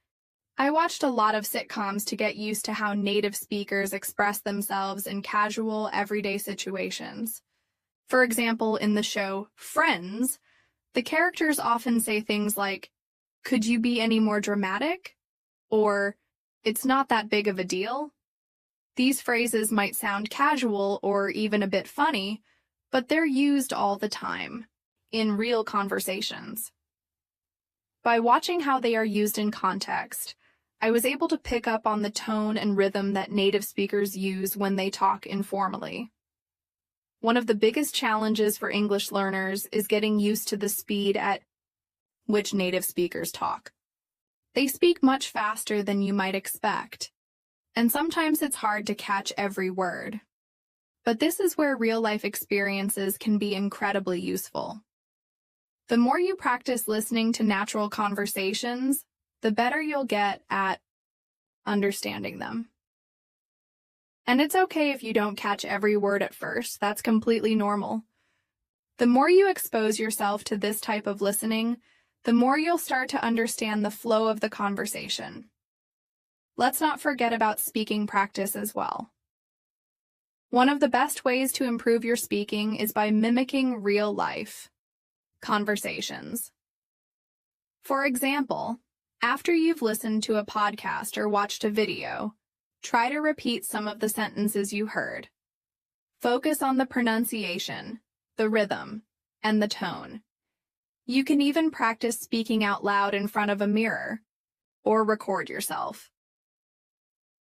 I watched a lot of sitcoms to get used to how native speakers express themselves in casual, everyday situations. For example, in the show Friends, the characters often say things like, "Could you be any more dramatic?" or "It's not that big of a deal." These phrases might sound casual or even a bit funny, but they're used all the time in real conversations. By watching how they are used in context, I was able to pick up on the tone and rhythm that native speakers use when they talk informally. One of the biggest challenges for English learners is getting used to the speed at which native speakers talk. They speak much faster than you might expect, and sometimes it's hard to catch every word. But this is where real-life experiences can be incredibly useful. The more you practice listening to natural conversations, the better you'll get at understanding them. And it's okay if you don't catch every word at first. That's completely normal. The more you expose yourself to this type of listening, the more you'll start to understand the flow of the conversation. Let's not forget about speaking practice as well. One of the best ways to improve your speaking is by mimicking real-life conversations. For example, after you've listened to a podcast or watched a video, try to repeat some of the sentences you heard. Focus on the pronunciation, the rhythm, and the tone. You can even practice speaking out loud in front of a mirror, or record yourself.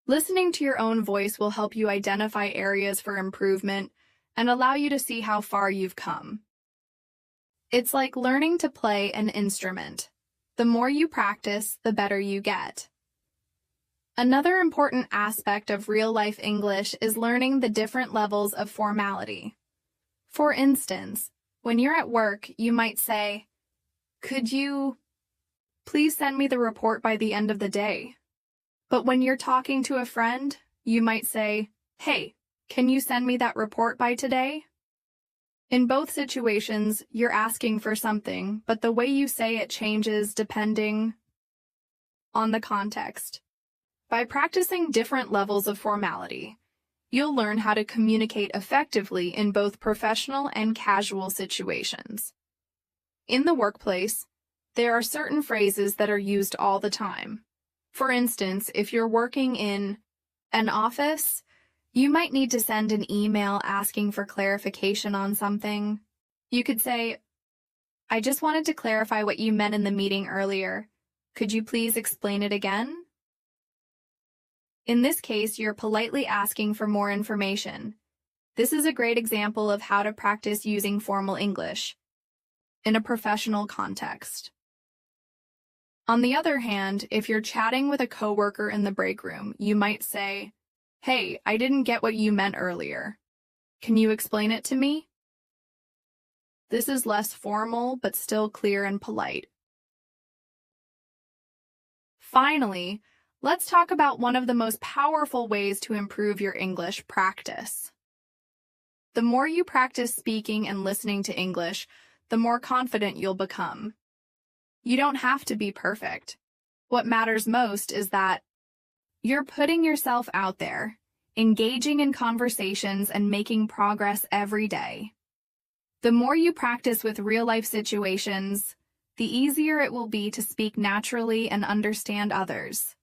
Listening to your own voice will help you identify areas for improvement and allow you to see how far you've come. It's like learning to play an instrument. The more you practice, the better you get. Another important aspect of real-life English is learning the different levels of formality. For instance, when you're at work, you might say, "Could you please send me the report by the end of the day?" But when you're talking to a friend, you might say, "Hey, can you send me that report by today?" In both situations, you're asking for something, but the way you say it changes depending on the context. By practicing different levels of formality, you'll learn how to communicate effectively in both professional and casual situations. In the workplace, there are certain phrases that are used all the time. For instance, if you're working in an office, you might need to send an email asking for clarification on something. You could say, "I just wanted to clarify what you meant in the meeting earlier. Could you please explain it again?" In this case, you're politely asking for more information. This is a great example of how to practice using formal English in a professional context. On the other hand, if you're chatting with a coworker in the break room, you might say, "Hey, I didn't get what you meant earlier. Can you explain it to me?" This is less formal, but still clear and polite. Finally, let's talk about one of the most powerful ways to improve your English practice. The more you practice speaking and listening to English, the more confident you'll become. You don't have to be perfect. What matters most is that you're putting yourself out there, engaging in conversations and making progress every day. The more you practice with real-life situations, the easier it will be to speak naturally and understand others.